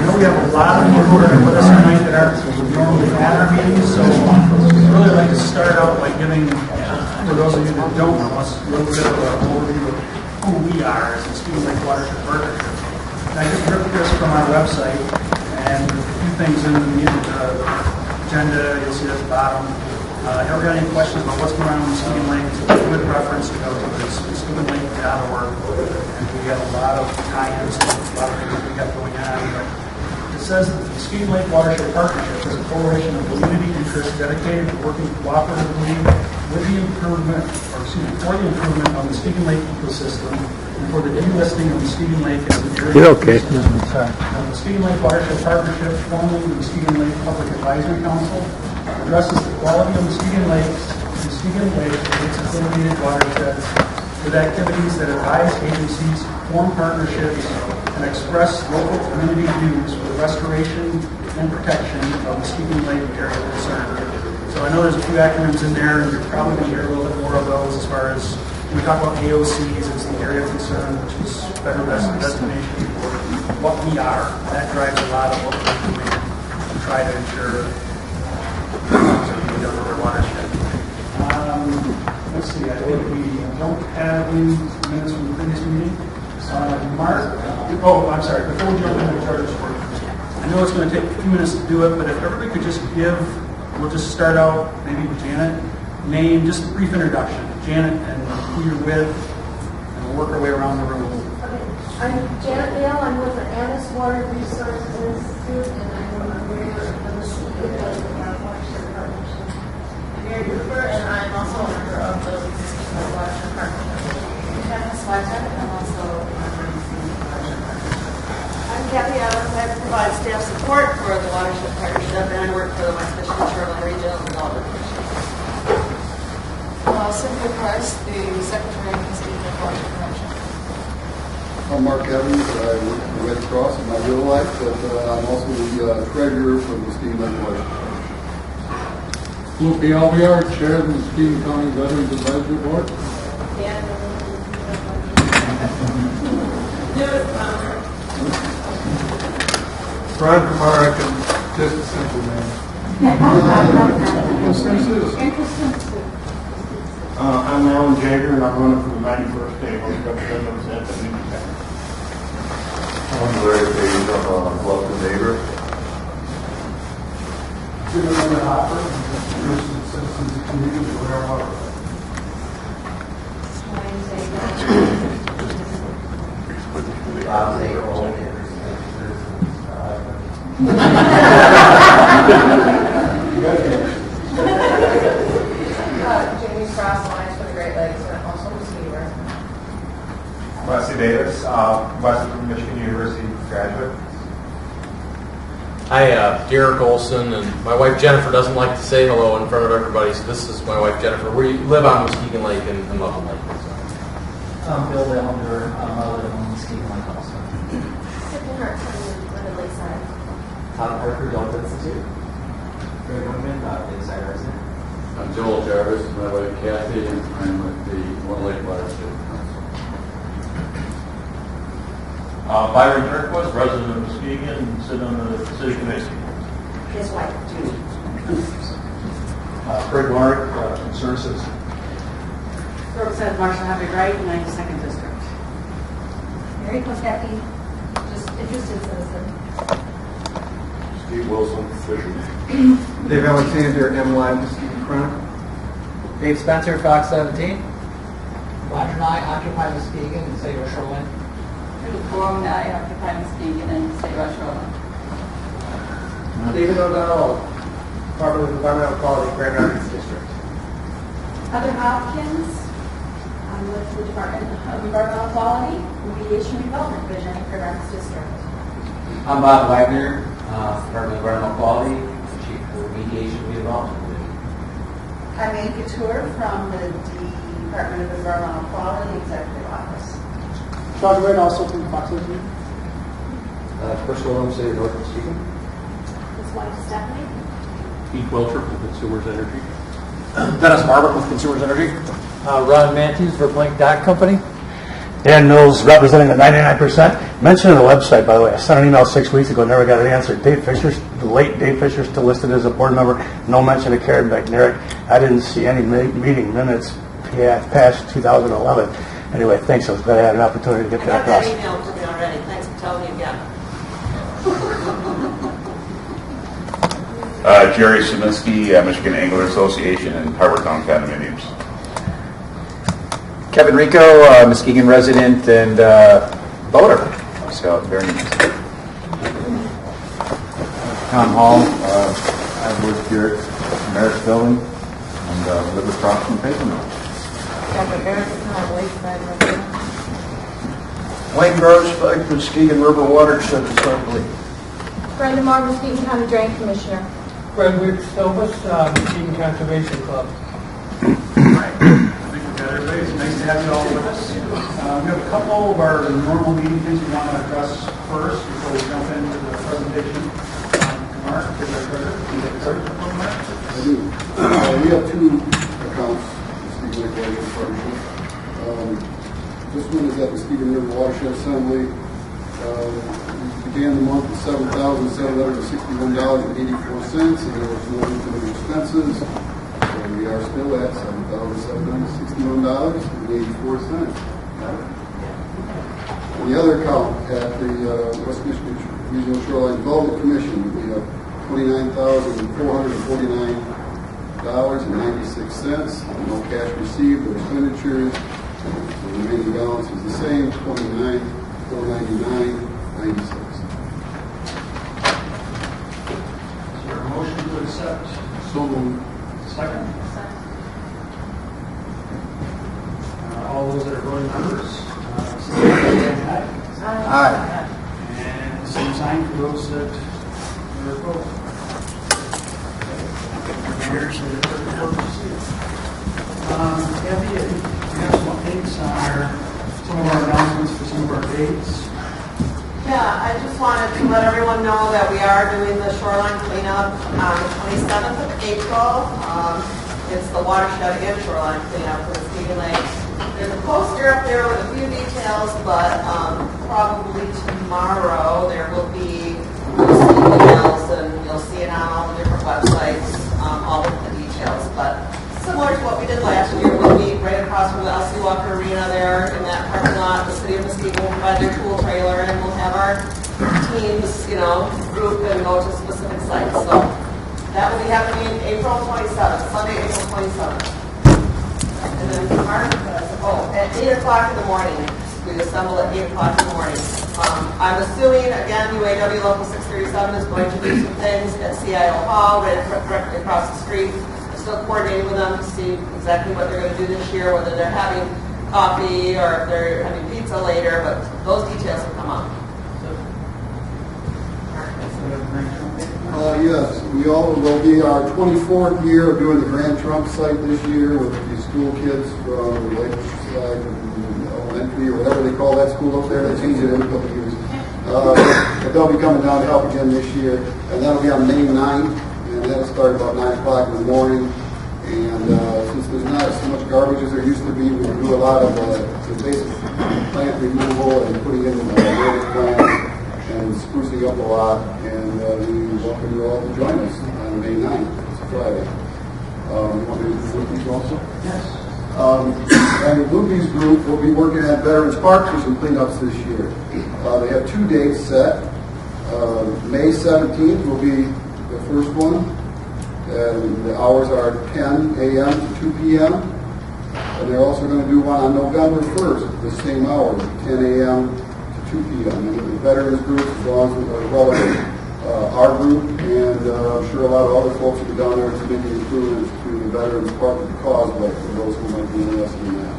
know we have a lot of people that are with us tonight that aren't normally at our meetings, so I'd really like to start out by giving, for those of you that don't know us, a little bit of an overview of who we are as the Muskegon Lake Watershed Partnership. And I just ripped this from our website, and a few things in the agenda, you'll see at the bottom. Ever got any questions about what's going on in Muskegon Lake? It's a good reference to go to. It's muskegonlake.org. And we have a lot of tie-ins, a lot of things we got going on. But it says that the Muskegon Lake Watershed Partnership is a coalition of community interests dedicated to working cooperatively with the improvement, for the improvement of the Muskegon Lake ecosystem and for the delisting of Muskegon Lake as an area. Okay. The Muskegon Lake Watershed Partnership, formerly the Muskegon Lake Public Advisory Council, addresses the quality of Muskegon Lake and its affiliated watersheds with activities that advise agencies, form partnerships, and express local community views for the restoration and protection of Muskegon Lake area concern. So I know there's a few acronyms in there, and you're probably going to hear a little bit more of those as far as when we talk about AOCs, it's the area of concern, which is federal designation for what we are. That drives a lot of what we're doing to try to ensure watershed. Let's see, I think we don't have any minutes from the previous meeting. Mark, I'm sorry, before we jump into the charter sport, I know it's going to take a few minutes to do it, but if everybody could just we'll just start out maybe with Janet, name, just a brief introduction. Janet and who you're with, and we'll work our way around the room. Okay, I'm Janet Dale, I'm with the Annis Water Resources Institute, and I'm a member of the Muskegon Lake Watershed Partnership. Mary Cooper, and I'm also a member of the Muskegon Lake Watershed Partnership. Dennis Watershed, and I'm also a member of the Muskegon Lake Watershed Partnership. I'm Kathy Adams. I provide staff support for the Watershed Partnership, and I work for the West Michigan Shoreline Regional Development Commission. Cynthia Price, the Secretary of the Muskegon Lake Watershed Partnership. I'm Mark Evans. I work for the Red Cross in my real life, but I'm also the treasurer for the Muskegon Lake Watershed. Luke Alvear, Chair of the Muskegon County Veterans Advisory Board. Brian Kamara, just a simple man. I'm Alan Jagger, and I'm running for the 91st table as representative at the New York. I'm Larry Page, I'm a Bluffton neighbor. Jim Hopper, citizens of community, Blair Water. Jamie Frost, Alliance for the Great Lakes, and I'm also a Muskegon resident. Wesley Davis, Western Michigan University graduate. Hi, Derek Olson, and my wife Jennifer doesn't like to say hello in front of everybody, so this is my wife Jennifer. We live on Muskegon Lake and Muffin Lake. I'm Bill Dellender. I live on Muskegon Lake also. Second Heart, I'm on the lakeside. Todd Parker, Delta Institute. Greg Woodman, Lakeside resident. I'm Joel Jarvis, my wife Kathy, and I'm with the One Lake Watershed Council. Byron Turquoise, resident of Muskegon, sit on the city commission. His wife, Judy. Craig Lark, concerned citizen. Representative Marshall Happy Wright, 92nd District. Mary Kosecki, just interested citizen. Steve Wilson, fisherman. Dave Alexander, M-Live, Muskegon Chronicle. Dave Spencer, Fox 17. Roger and I occupy Muskegon and State of Shoreline. Long and I occupy Muskegon and State West Shoreline. David O'Donnell, Department of Environmental Quality, Grand Rapids District. Heather Hopkins, I'm with the Department of Environmental Quality, Remediation and Development Division, Grand Rapids District. I'm Bob Wagner, Department of Environmental Quality, Chief of Remediation and Development Division. I'm Ann Couture from the Department of Environmental Quality Executive Office. Sean Wright, also from Fox 18. Chris Williams, City of North Muskegon. His wife, Stephanie. Pete Welcher from Consumers Energy. Dennis Marbert with Consumers Energy. Ron Matthews for Blank Dot Company. Dan Mills, representing the 99%. Mentioned in the website, by the way, I sent an email 6 weeks ago, never got an answer. Dave Fisher's, the late Dave Fisher, still listed as a board member. No mention of Karen McNarick. I didn't see any meeting minutes past 2011. Anyway, thanks. I was glad I had an opportunity to get that across. I got that email to me already. Thanks for telling me again. Jerry Szyminski, Michigan Angler Association and Harbor Town Condominiums. Kevin Rico, Muskegon resident and boater. So very nice. Tom Hall, I work here at Merritt's Building and live across from Paper Mill. Wayne Grossbeck, Muskegon River Watershed Assembly. Brenda Moore, Muskegon County Drain Commissioner. Frederick Silvas, Muskegon Conservation Club. Thank you, everybody. It's nice to have you all with us. We have a couple of our normal meeting things we want to address first before we jump into the presentation. Mark, is our treasurer? Do you have a treasurer report, Mark? I do. We have two accounts, Muskegon Lake Watershed Partnership. This one is at the Muskegon River Watershed Assembly. We began the month with $7,761.84, and there was no income expenses. And we are still at $7,761.84. And the other account at the West Michigan Regional Shoreline Development Commission, we have $29,449.96. No cash received or expenditures. So the remaining balance is the same, $29,499.96. Is there a motion to accept? So moved. Second? All those that are voting members, say aye. Aye. And same sign for those that are opposed. Here's the report. Kathy, I think we have some updates on some of our announcements for some of our dates. Yeah, I just wanted to let everyone know that we are doing the shoreline cleanup on the 27th of April. It's the watershed and shoreline cleanup for Muskegon Lake. There's a poster up there with a few details, but probably tomorrow there will be emails and you'll see it on all the different websites, all of the details. But similar to what we did last year, we'll be right across from the LC Walker Arena there in that parking lot. The city of Muskegon will provide their tool trailer and we'll have our teams, group and go to specific sites. So that will be happening April 27th, Sunday, April 27th. And then at 8 o'clock in the morning. We assemble at 8 o'clock in the morning. I'm assuming, again, UAW Local 637 is going to do some things at CIO Hall, right directly across the street. I'm still coordinating with them to see exactly what they're going to do this year, whether they're having coffee or if they're having pizza later, but those details will come up. Yes, we all will be our 24th year of doing the Grand Trunk site this year with the school kids from Lakeside, Elementary, or whatever they call that school up there. They changed it in a couple of years. But they'll be coming down to help again this year, and that'll be on May 9th, and that'll start about 9 o'clock in the morning. And since there's not so much garbage as there used to be, we do a lot of the basic plant removal and putting in the native plants and sprucing up a lot. And we welcome you all to join us on May 9th. It's a Friday. You want me to do Bluebees also? Yes. And the Bluebees group will be working at Veterans Park for some cleanups this year. They have 2 dates set. May 17th will be the first one. And the hours are 10 a.m. to 2 p.m. And they're also going to do one on November 1st, the same hours, 10 a.m. to 2 p.m. And the Veterans group, as well as our group, and I'm sure a lot of other folks will be down there to make improvements to the Veterans Park of the Causeway for those who might be interested in that.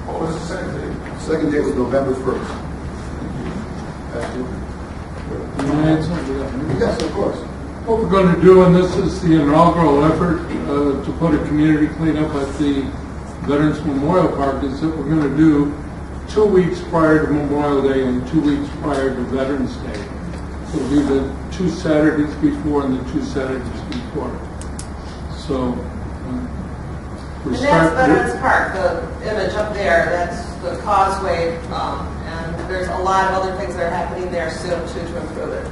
What was the second date? The second date was November 1st. Yes, of course. What we're going to do, and this is the inaugural effort to put a community cleanup at the Veterans Memorial Park, is that we're going to do 2 weeks prior to Memorial Day and 2 weeks prior to Veterans Day. So it'll be the 2 Saturdays before and the 2 Saturdays before. So we And start. that's Veterans Park, the image up there, that's the causeway, and there's a lot of other things that are happening there soon too to improve it.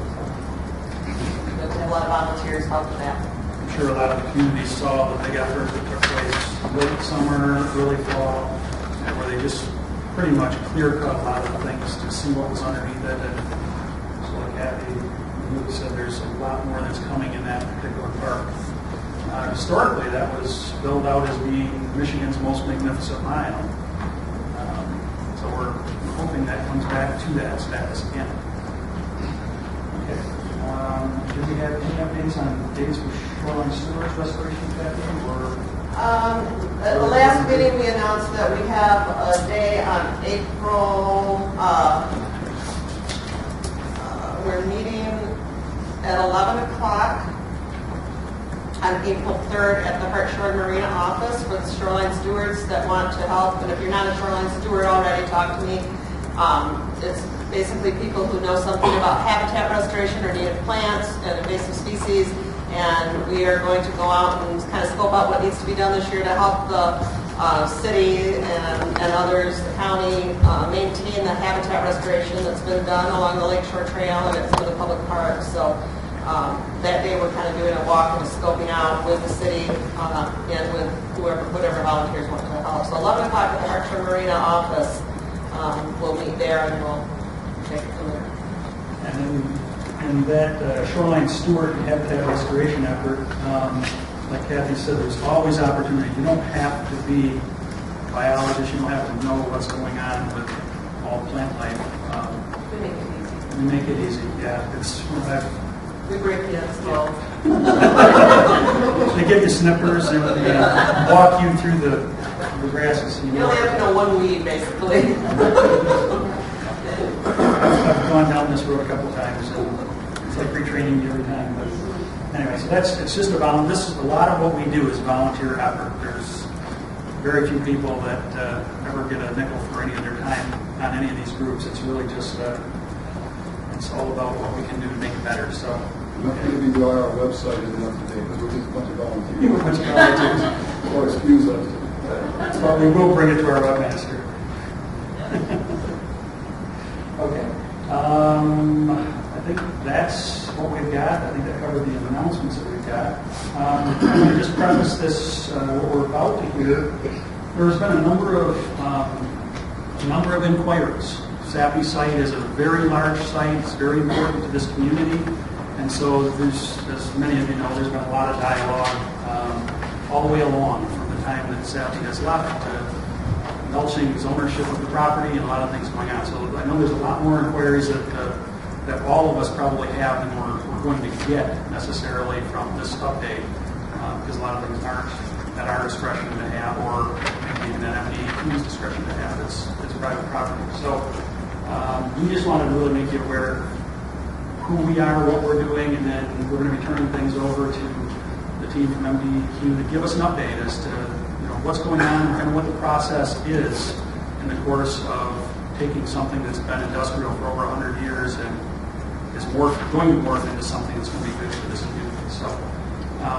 We'll have a lot of volunteers help with that. I'm sure a lot of the communities saw the big effort that took place late summer, early fall, and where they just pretty much clear cut a lot of the things to see what was underneath it. And so like Kathy Luke said, there's a lot more that's coming in that particular park. Historically, that was billed out as being Michigan's most magnificent mile. So we're hoping that comes back to that status again. Okay. Do we have any updates on dates for shoreline sewage restoration, Kathy? Or At the last meeting, we announced that we have a day on April, we're meeting at 11 o'clock on April 3rd at the Hartshorn Marina office for the shoreline stewards that want to help. And if you're not a shoreline steward already, talk to me. It's basically people who know something about habitat restoration or native plants and invasive species. And we are going to go out and kind of scope out what needs to be done this year to help the city and others, the county, maintain the habitat restoration that's been done along the Lakeshore Trail and at some of the public parks. So that day we're kind of doing a walk and scoping out with the city and with whatever volunteers want to help. So 11 o'clock at the Hartshorn Marina office, we'll meet there and we'll take it from there. And that shoreline steward and habitat restoration effort, like Kathy said, there's always opportunity. You don't have to be a biologist. You don't have to know what's going on with all plant life. We make it easy. We make it easy. Yeah, it's. We break the slow. They give you snippers and walk you through the grasses. You only have to know one weed, basically. I've gone down this road a couple times, and it's like retraining you every time. But anyway, so it's just a a lot of what we do is volunteer effort. There's very few people that ever get a nickel for any of their time on any of these groups. It's really just it's all about what we can do to make it better. So maybe our website isn't up to date because we're just a bunch of volunteers. Or excuse us. But we will bring it to our webmaster. Okay. I think that's what we've got. I think that covered the announcements that we've got. I'm going to just preface this, what we're about to hear. There's been a number of inquiries. Sappy site is a very large site. It's very important to this community. And so there's, as many of you know, there's been a lot of dialogue all the way along from the time that Sappy has left to mulching his ownership of the property and a lot of things going on. So I know there's a lot more inquiries that all of us probably have than we're going to get necessarily from this update because a lot of things aren't at our discretion to have or even at MDEQ's discretion to have. It's private property. So we just wanted to really make you aware of who we are, what we're doing, and then we're going to be turning things over to the team from MDEQ to give us an update as to what's going on and what the process is in the course of taking something that's been industrial for over 100 years and is going to morph into something that's going to be good for this community. So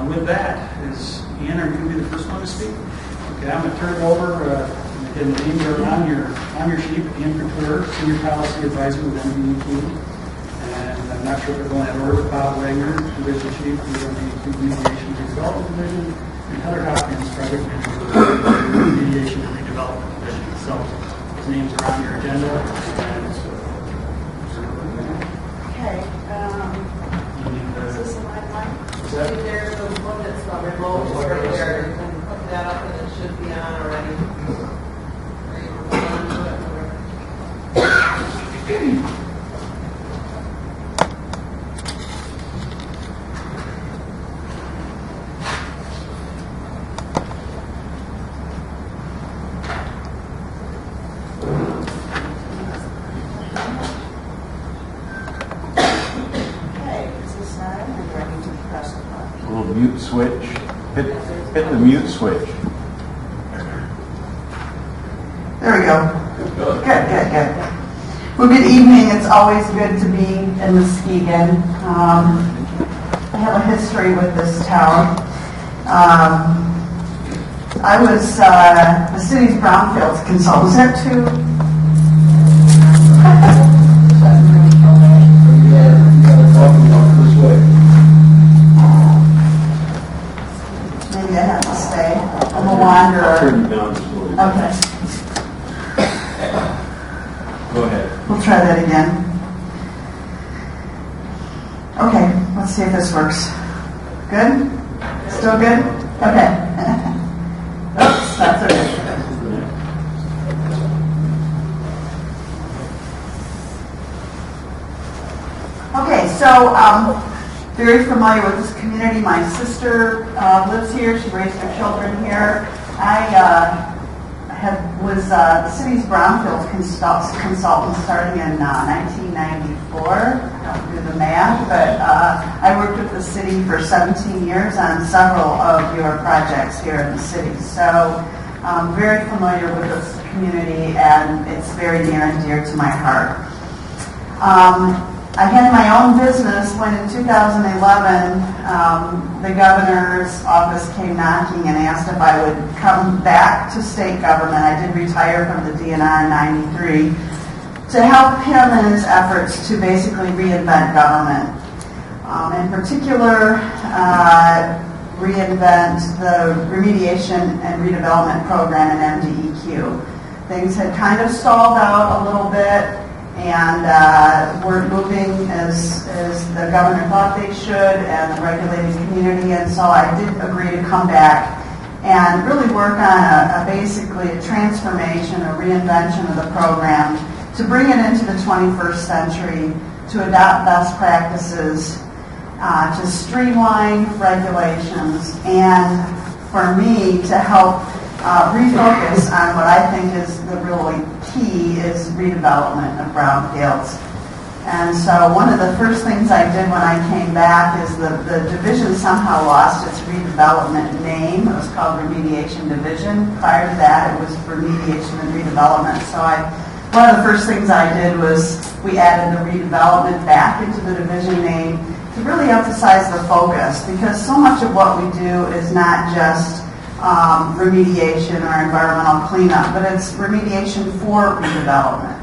with that, Ann, are you going to be the first one to speak? Okay, I'm going to turn it over. Again, the names are on your sheet. Ann Couture, Senior Policy Advisor with MDEQ. And I'm not sure if they're going in order. Bob Wagner, Division Chief with MDEQ Mediation and Redevelopment Division. And Heather Hopkins, Project Manager with the Mediation and Redevelopment Division. So his names are on your agenda. Okay. Is this in my line? There's the one that's remote right there. You can hook that up and it should be on already. Or you can hold on to it, whatever. Mute switch. Hit the mute switch. There we go. Good. Well, good evening. It's always good to be in Muskegon. I have a history with this town. I was the city's brownfields consultant. Was that too? Maybe I have to stay. I'm a wanderer. Okay. Go ahead. We'll try that again. Okay, let's see if this works. Good? Still good? Okay. Oops, that's okay. Okay, so very familiar with this community. My sister lives here. She raised her children here. I was the city's brownfields consultant starting in 1994. I don't do the math, but I worked with the city for 17 years on several of your projects here in the city. So I'm very familiar with this community, and it's very near and dear to my heart. I had my own business when in 2011 the governor's office came knocking and asked if I would come back to state government. I did retire from the DNR in '93 to help him in his efforts to basically reinvent government. In particular, reinvent the remediation and redevelopment program in MDEQ. Things had kind of stalled out a little bit, and we're moving as the governor thought they should, and the regulated community, and so I did agree to come back and really work on basically a transformation, a reinvention of the program to bring it into the 21st century, to adopt best practices, to streamline regulations, and for me to help refocus on what I think is the really key is redevelopment of brownfields. And so one of the first things I did when I came back is the division somehow lost its redevelopment name. It was called Remediation Division. Prior to that, it was Remediation and Redevelopment. So one of the first things I did was we added the redevelopment back into the division name to really emphasize the focus, because so much of what we do is not just remediation or environmental cleanup, but it's remediation for redevelopment.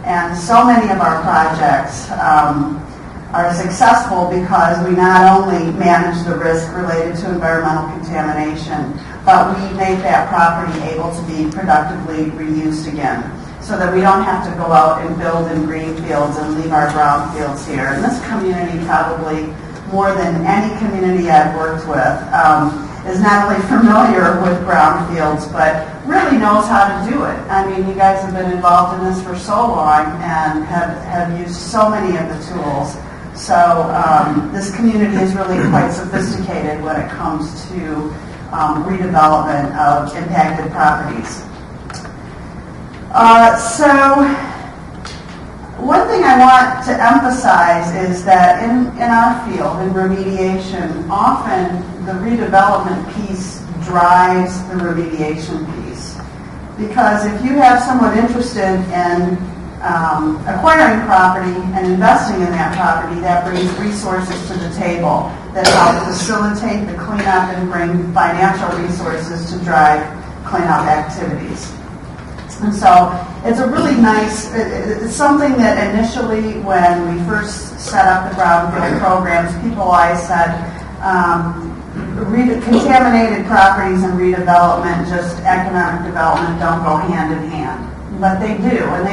And so many of our projects are successful because we not only manage the risk related to environmental contamination, but we make that property able to be productively reused again, so that we don't have to go out and build in green fields and leave our brownfields here. And this community, probably more than any community I've worked with, is not only familiar with brownfields, but really knows how to do it. I mean, you guys have been involved in this for so long and have used so many of the tools. So this community is really quite sophisticated when it comes to redevelopment of impacted properties. So one thing I want to emphasize is that in our field, in remediation, often the redevelopment piece drives the remediation piece. Because if you have someone interested in acquiring property and investing in that property, that brings resources to the table that help facilitate the cleanup and bring financial resources to drive cleanup activities. And so it's a really nice, it's something that initially when we first set up the brownfield programs, people always said, contaminated properties and redevelopment, just economic development, don't go hand in hand. But they do, and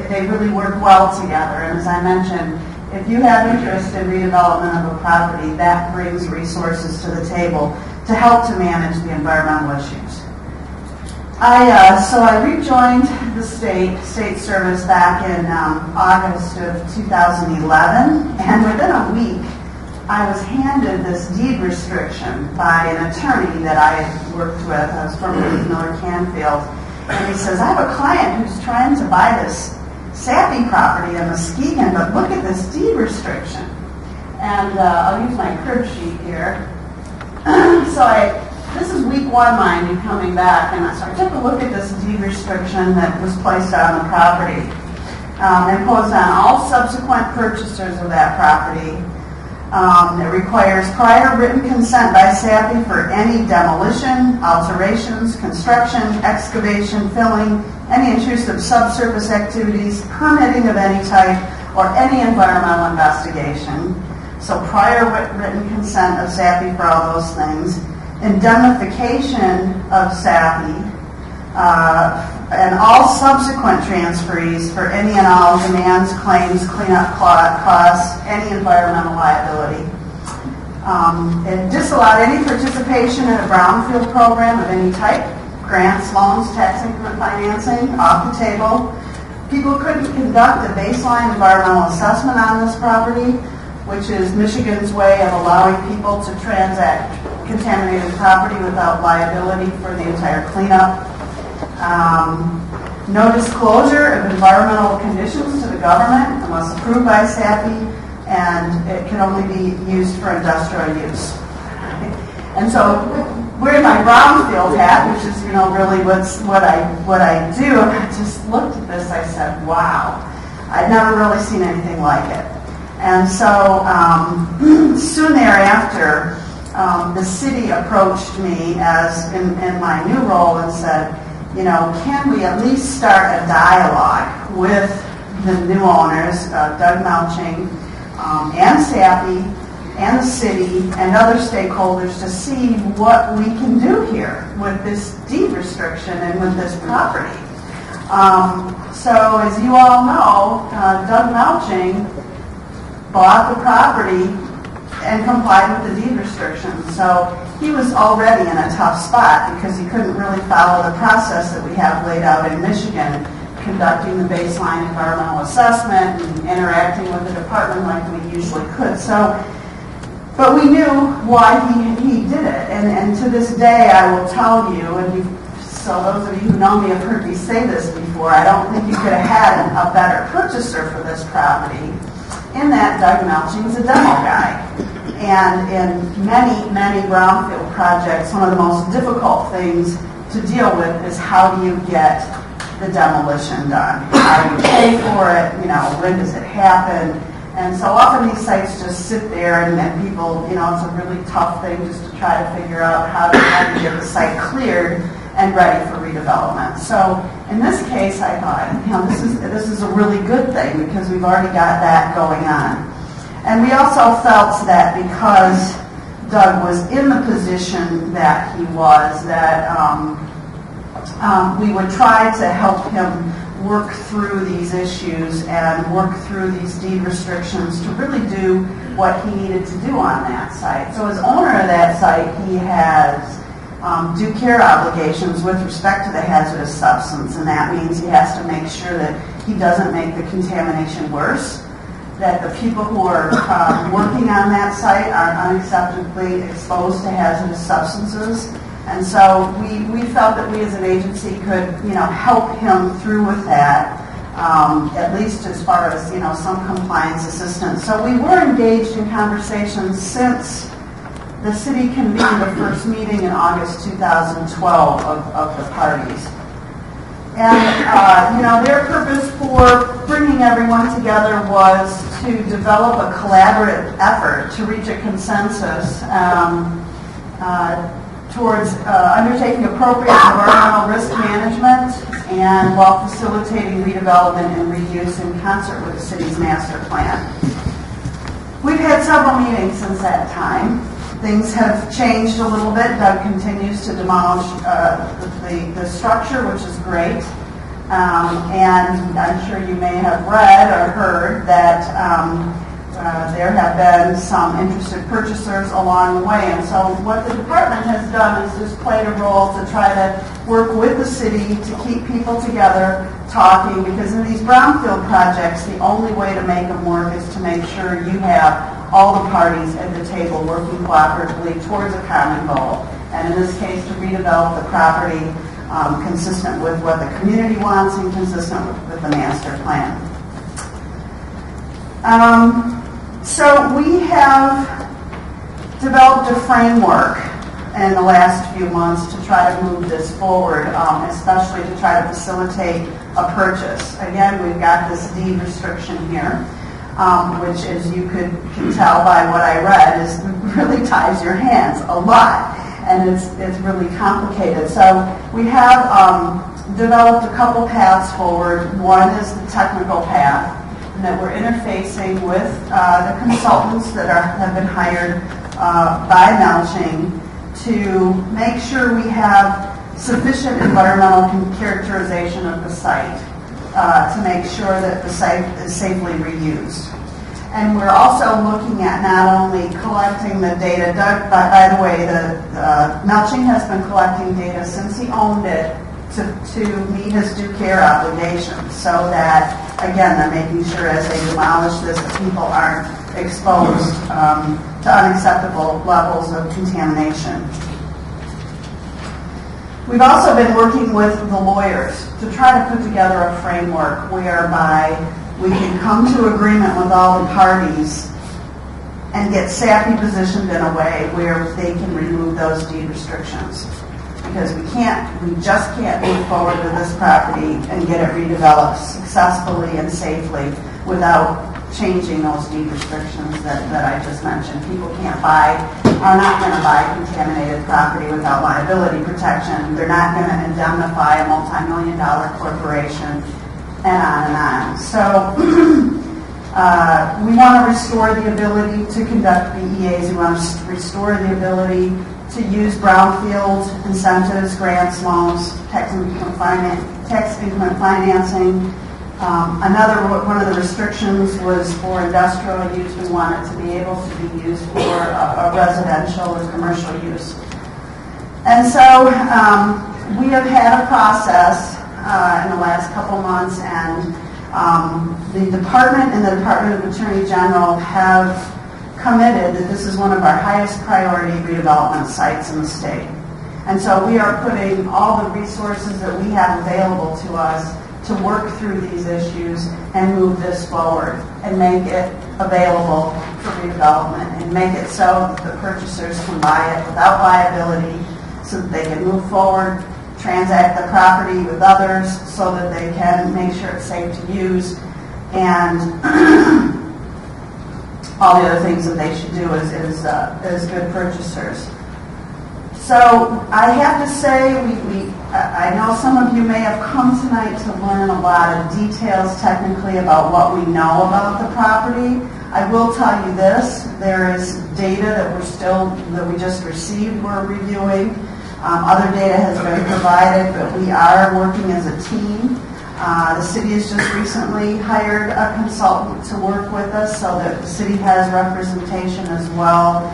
they really work well together. And as I mentioned, if you have interest in redevelopment of a property, that brings resources to the table to help to manage the environmental issues. So I rejoined the state service back in August of 2011, and within a week, I was handed this deed restriction by an attorney that I had worked with. I was from Miller Canfield, and he says, I have a client who's trying to buy this Sappy property in Muskegon, but look at this deed restriction. And I'll use my crib sheet here. This is week one, mind you, coming back, and so I took a look at this deed restriction that was placed on the property, imposed on all subsequent purchasers of that property, It requires prior written consent by SAPI for any demolition, alterations, construction, excavation, filling, any intrusive subsurface activities, permitting of any type, or any environmental investigation. So prior written consent of SAPI for all those things. Indemnification of SAPI, and all subsequent transferees for any and all demands, claims, cleanup costs, any environmental liability. It disallowed any participation in a brownfield program of any type, grants, loans, tax increment financing, off the table. People couldn't conduct a baseline environmental assessment on this property, which is Michigan's way of allowing people to transact contaminated property without liability for the entire cleanup. No disclosure of environmental conditions to the government unless approved by SAPI, and it can only be used for industrial use. And so, wearing my brownfield hat, which is really what I do, and I just looked at this. I said, "Wow, I'd never really seen anything like it." And so, soon thereafter, the city approached me as in my new role and said, can we at least start a dialogue with the new owners, Doug Melching, and SAPI, and the city, and other stakeholders to see what we can do here with this deed restriction and with this property. So as you all know, Doug Melching bought the property and complied with the deed restrictions. So he was already in a tough spot because he couldn't really follow the process that we have laid out in Michigan, conducting the baseline environmental assessment and interacting with the department like we usually could. But we knew why he did it. And to this day, I will tell you, so those of you who know me have heard me say this before, I don't think you could have had a better purchaser for this property, in that Doug Melching's a demo guy. And in many brownfield projects, one of the most difficult things to deal with is how do you get the demolition done? How do you pay for it? When does it happen? And so often these sites just sit there and people, it's a really tough thing just to try to figure out how to get the site cleared and ready for redevelopment. So in this case, I thought, this is a really good thing because we've already got that going on. And we also felt that because Doug was in the position that he was, that we would try to help him work through these issues and work through these deed restrictions to really do what he needed to do on that site. So as owner of that site, he has due care obligations with respect to the hazardous substance, and that means he has to make sure that he doesn't make the contamination worse, that the people who are working on that site are unacceptably exposed to hazardous substances. And so we felt that we as an agency could, help him through with that, at least as far as, some compliance assistance. So we were engaged in conversations since the city convened the first meeting in August 2012 of the parties. And, their purpose for bringing everyone together was to develop a collaborative effort to reach a consensus towards undertaking appropriate environmental risk management and while facilitating redevelopment and reuse in concert with the city's master plan. We've had several meetings since that time. Things have changed a little bit. Doug continues to demolish the structure, which is great. And I'm sure you may have read or heard that there have been some interested purchasers along the way. And so what the department has done is just played a role to try to work with the city to keep people together talking, because in these brownfield projects, the only way to make them work is to make sure you have all the parties at the table working cooperatively towards a common goal. And in this case, to redevelop the property consistent with what the community wants and consistent with the master plan. So we have developed a framework in the last few months to try to move this forward, especially to try to facilitate a purchase. Again, we've got this deed restriction here. which, as you can tell by what I read, is really ties your hands a lot, and it's really complicated. So we have developed a couple paths forward. One is the technical path, and that we're interfacing with the consultants that have been hired by Melching to make sure we have sufficient environmental characterization of the site to make sure that the site is safely reused. And we're also looking at not only collecting the data. Doug, by the way, Melching has been collecting data since he owned it to meet his due care obligations, so that, again, they're making sure as they demolish this that people aren't exposed to unacceptable levels of contamination. We've also been working with the lawyers to try to put together a framework whereby we can come to agreement with all the parties and get SAPI positioned in a way where they can remove those deed restrictions. Because we just can't move forward with this property and get it redeveloped successfully and safely without changing those deed restrictions that I just mentioned. People are not going to buy contaminated property without liability protection. They're not going to indemnify a multi-million-dollar corporation, and on and on. So we want to restore the ability to conduct BEAs. We want to restore the ability to use brownfield incentives, grants, loans, tax increment financing. One of the restrictions was for industrial use. We want it to be able to be used for a residential or commercial use. And so we have had a process in the last couple months, and the department and the Department of Attorney General have committed that this is one of our highest priority redevelopment sites in the state. And so we are putting all the resources that we have available to us to work through these issues and move this forward and make it available for redevelopment and make it so that the purchasers can buy it without liability, so that they can move forward, transact the property with others so that they can make sure it's safe to use, and all the other things that they should do as good purchasers. So I have to say, I know some of you may have come tonight to learn a lot of details technically about what we know about the property. I will tell you this: there is data that we just received, we're reviewing. Other data has been provided, but we are working as a team. The city has just recently hired a consultant to work with us so that the city has representation as well,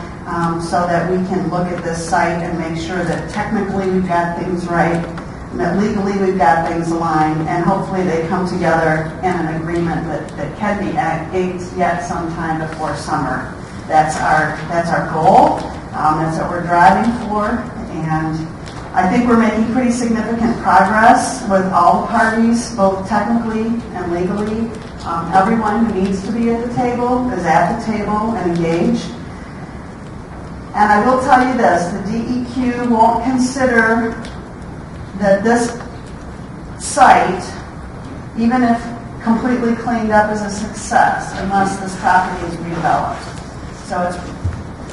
so that we can look at this site and make sure that technically we've got things right, and that legally we've got things aligned, and hopefully they come together in an agreement that can be inked yet sometime before summer. That's our goal. That's what we're driving for, and I think we're making pretty significant progress with all the parties, both technically and legally. Everyone who needs to be at the table is at the table and engaged. And I will tell you this: the DEQ won't consider that this site, even if completely cleaned up, is a success unless this property is redeveloped. So it's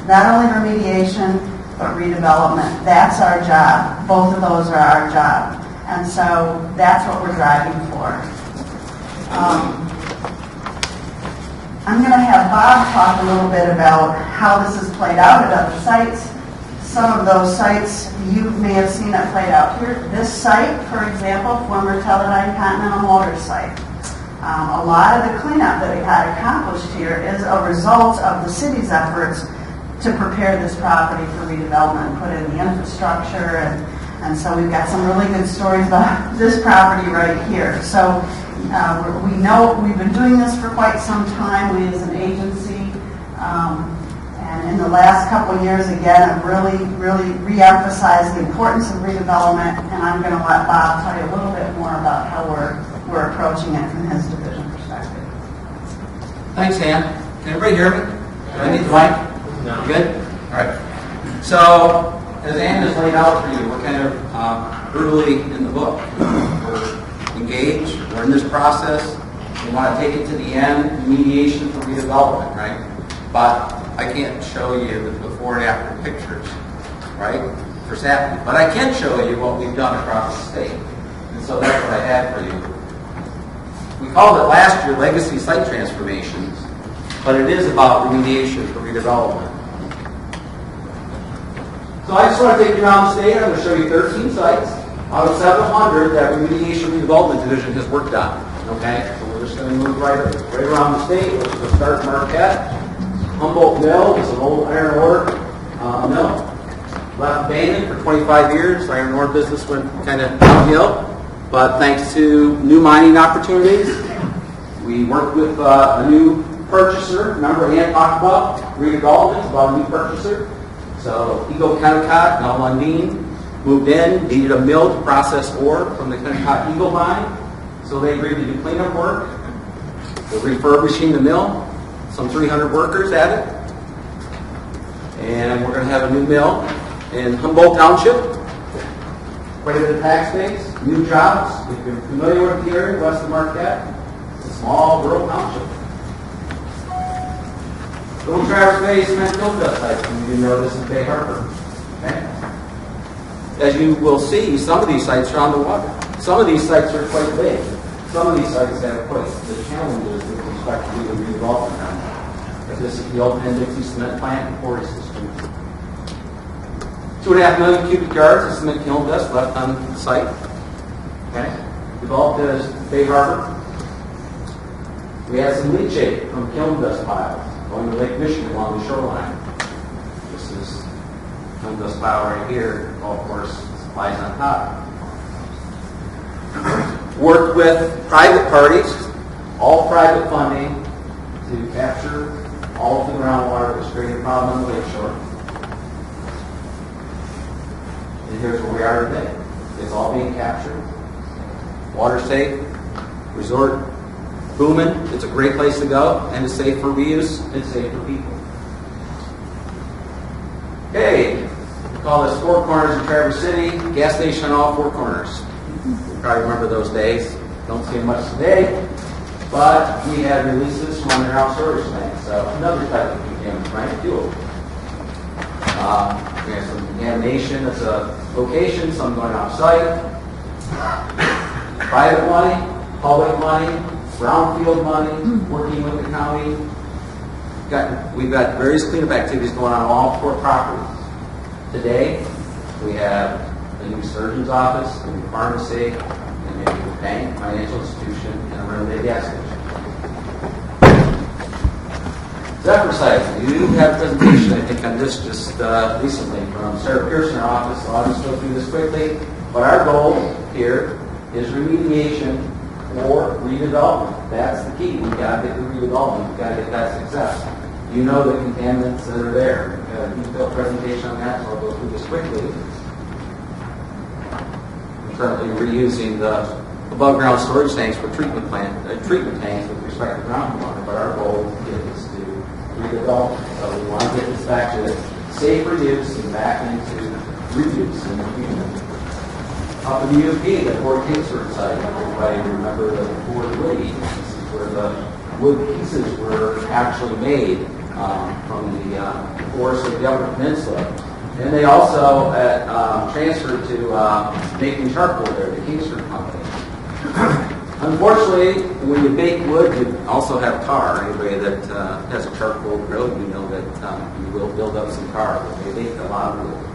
not only remediation, but redevelopment. That's our job. Both of those are our job. And so that's what we're driving for. I'm going to have Bob talk a little bit about how this has played out at other sites. Some of those sites, you may have seen it played out here. This site, for example, former Teledyne Continental Motors site. A lot of the cleanup that we had accomplished here is a result of the city's efforts to prepare this property for redevelopment, put in the infrastructure, and so we've got some really good stories about this property right here. So we know we've been doing this for quite some time, we as an agency, and in the last couple of years, again, have really re-emphasized the importance of redevelopment, and I'm going to let Bob tell you a little bit more about how we're approaching it from his division perspective. Thanks, Ann. Can everybody hear me? Do I need the mic? No. Good? All right. So, as Ann has laid out for you, we're kind of early in the book. We're engaged. We're in this process. We want to take it to the end, remediation for redevelopment, right? But I can't show you the before and after pictures, right, for Sappi. But I can show you what we've done across the state. And so that's what I had for you. We called it last year Legacy Site Transformations, but it is about remediation for redevelopment. So I just want to take you around the state. I'm going to show you 13 sites out of 700 that Remediation Redevelopment Division has worked on. Okay, so we're just going to move right around the state. Let's just start in Marquette. Humboldt Mill is an old iron ore mill. Left abandoned for 25 years. Iron ore business went kind of downhill, but thanks to new mining opportunities, we worked with a new purchaser. Remember, Ann talked about redevelopment. It's about a new purchaser. So Eagle Kennecott, now Lundin, moved in, needed a mill to process ore from the Kennecott Eagle mine. So they agreed to do cleanup work. They're refurbishing the mill, some 300 workers at it. And we're going to have a new mill in Humboldt Township. Quite a bit of tax base, new jobs. If you're familiar with the area west of Marquette, it's a small rural township. Little Traverse Bay cement field dust site, and you know this is Bay Harbor. Okay? As you will see, some of these sites are on the water. Some of these sites are quite big. Some of these sites have quite the challenges with respect to the redevelopment now. This is the old Dixie cement plant and quarry system. 2.5 million cubic yards of cement kiln dust left on the site. Okay? Developed as Bay Harbor. We had some leachate from kiln dust piles going to Lake Michigan along the shoreline. This is kiln dust pile right here. Golf course lies on top. Worked with private parties, all private funding, to capture all of the groundwater that was creating a problem on the lakeshore. And here's where we are today. It's all being captured. Water safe, resort booming. It's a great place to go, and it's safe for reuse, it's safe for people. Okay, we call this Four Corners in Traverse City. Gas station on all four corners. You probably remember those days. Don't see them much today, but we had releases from underground storage tanks. So another type of contaminant, right? Fuel. We have some contamination. It's a location, some going off-site. Private money, public money, brownfield money, working with the county. We've got various cleanup activities going on all four properties. Today, we have a new surgeon's office, a new pharmacy, and a new bank, financial institution, and a rental gas station. Zephyr site, you had a presentation, I think, on this just recently from Sarah Pearson in our office, so I'll just go through this quickly. But our goal here is remediation or redevelopment. That's the key. We've got to get the redevelopment. We've got to get that success. You know the contaminants that are there. We've got a detailed presentation on that, so I'll go through this quickly. We're currently reusing the above-ground storage tanks for treatment tanks with respect to groundwater, but our goal is to redevelop. So we want to get this back to safe reuse and back into reuse in the community. Up in the UP, the Fort Kingsford site, everybody remember the Fort Woody. This is where the wood pieces were actually made from the forests of the Upper Peninsula. And they also transferred to making charcoal there, the Kingsford Company. Unfortunately, when you bake wood, you also have tar. Anybody that has a charcoal grill, you know that you will build up some tar. But they bake a lot of wood.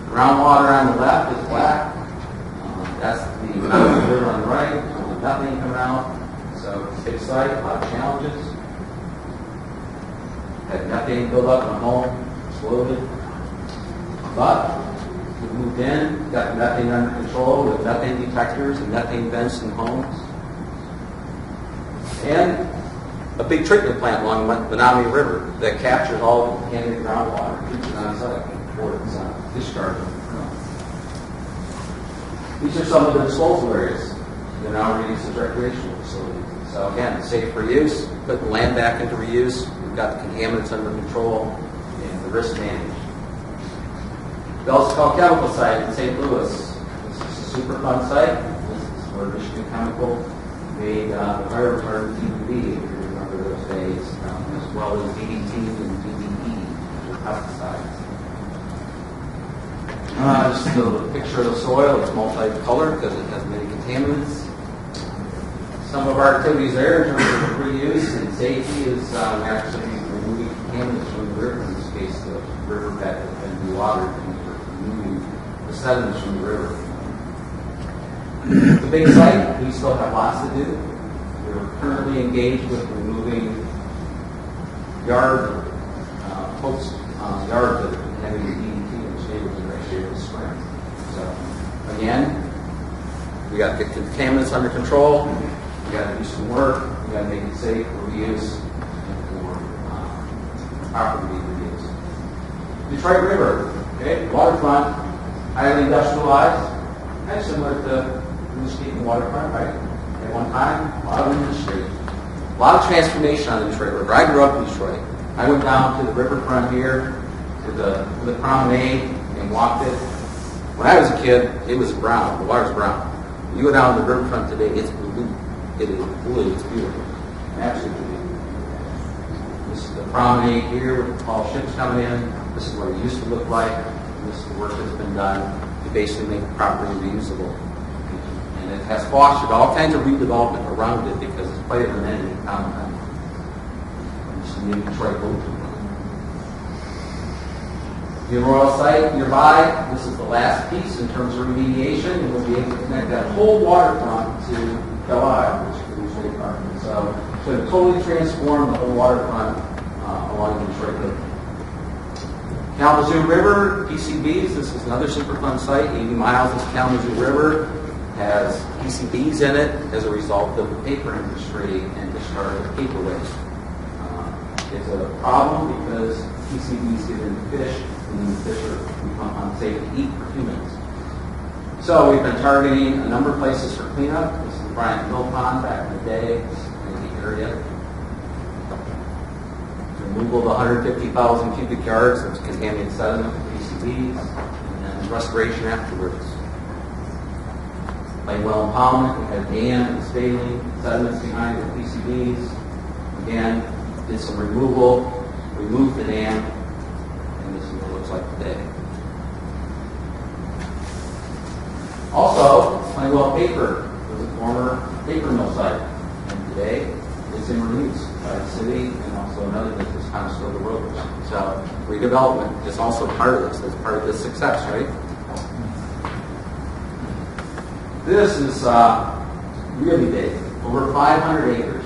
Groundwater on the left is black. That's the mountain river on the right. Nothing coming out. So big site, a lot of challenges. Had methane build up in a home, exploded. But we moved in, got methane under control with methane detectors and methane vents in homes. And a big treatment plant along the Menominee River that captures all the contaminated groundwater, treats it on site before it's discharged. These are some of the disposal areas that are now reused as recreational facilities. So again, safe for use, put the land back into reuse. We've got the contaminants under control and the risk managed. The also called Chemical Site in St. Louis. This is a super fun site. This is where Michigan Chemical made fire retardant DDT, if you remember those days, as well as DDT and DDE, which are pesticides. Just a picture of the soil. It's multicolored because it has many contaminants. Some of our activities there in terms of reuse and safety is actually removing contaminants from the river. In this case, the riverbed has been dewatered and we're removing the sediments from the river. It's a big site. We still have lots to do. We're currently engaged with removing yards that are having DDT and stable in right here in the spring. So, again, we got to get contaminants under control. We got to do some work. We got to make it safe for reuse and for property reuse. Detroit River, okay, waterfront, highly industrialized, kind of similar to the Muskegon waterfront, right? At one time, a lot of industry, a lot of transformation on the Detroit River. I grew up in Detroit. I went down to the riverfront here, to the promenade, and walked it. When I was a kid, it was brown. The water's brown. You go down to the riverfront today, it's blue. It is blue. It's beautiful. Absolutely beautiful. This is the promenade here with all ships coming in. This is what it used to look like. This is the work that's been done to basically make the property reusable. And it has fostered all kinds of redevelopment around it because it's quite an amenity downtown. Just a new Detroit boat. The Royal site nearby, this is the last piece in terms of remediation, and we'll be able to connect that whole waterfront to Belle Isle, which is the Detroit Park. So it's going to totally transform the whole waterfront along the Detroit River. Kalamazoo River, PCBs, this is another Superfund site, 80 miles of Kalamazoo River, has PCBs in it as a result of the paper industry and discharge of paper waste. It's a problem because PCBs get into fish, and the fish are become unsafe to eat for humans. So we've been targeting a number of places for cleanup. This is the Bryant Mill Pond back in the day, in the area. Removal of 150,000 cubic yards of contaminated sediment from PCBs, and restoration afterwards. Like well impoundment, we had dam and scaling sediments behind the PCBs. Again, did some removal, removed the dam, and this is what it looks like today. Also, Honeywell Paper was a former paper mill site, and today it's in reuse by the city and also another business, Conestoga Rovers. So redevelopment is also part of this. It's part of this success, right? This is really big, over 500 acres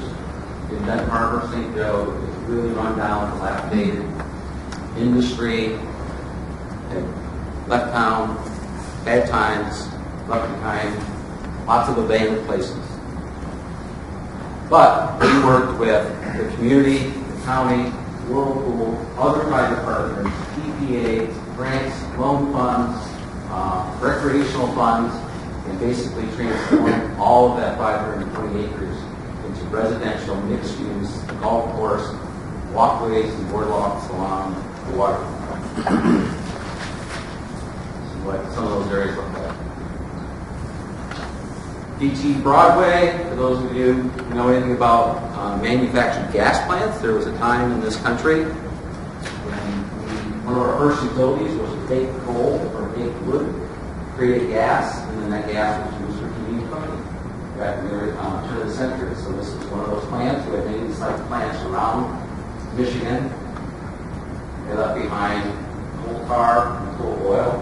in Benton Harbor, St. Joe. It's really run down, dilapidated industry, left town, bad times, left behind, lots of abandoned places. But we worked with the community, the county, Whirlpool, other private partners, EPA, grants, loan funds, recreational funds, and basically transformed all of that 520 acres into residential, mixed use, golf course, walkways and boardwalks along the waterfront. This is what some of those areas look like. DT Broadway, for those of you who know anything about manufactured gas plants, there was a time in this country when one of our first utilities was to take coal or take wood, create gas, and then that gas was used for heating and cooking back in the early turn of the century. So this is one of those plants. We had many of these type of plants around Michigan. They left behind coal tar and coal oil.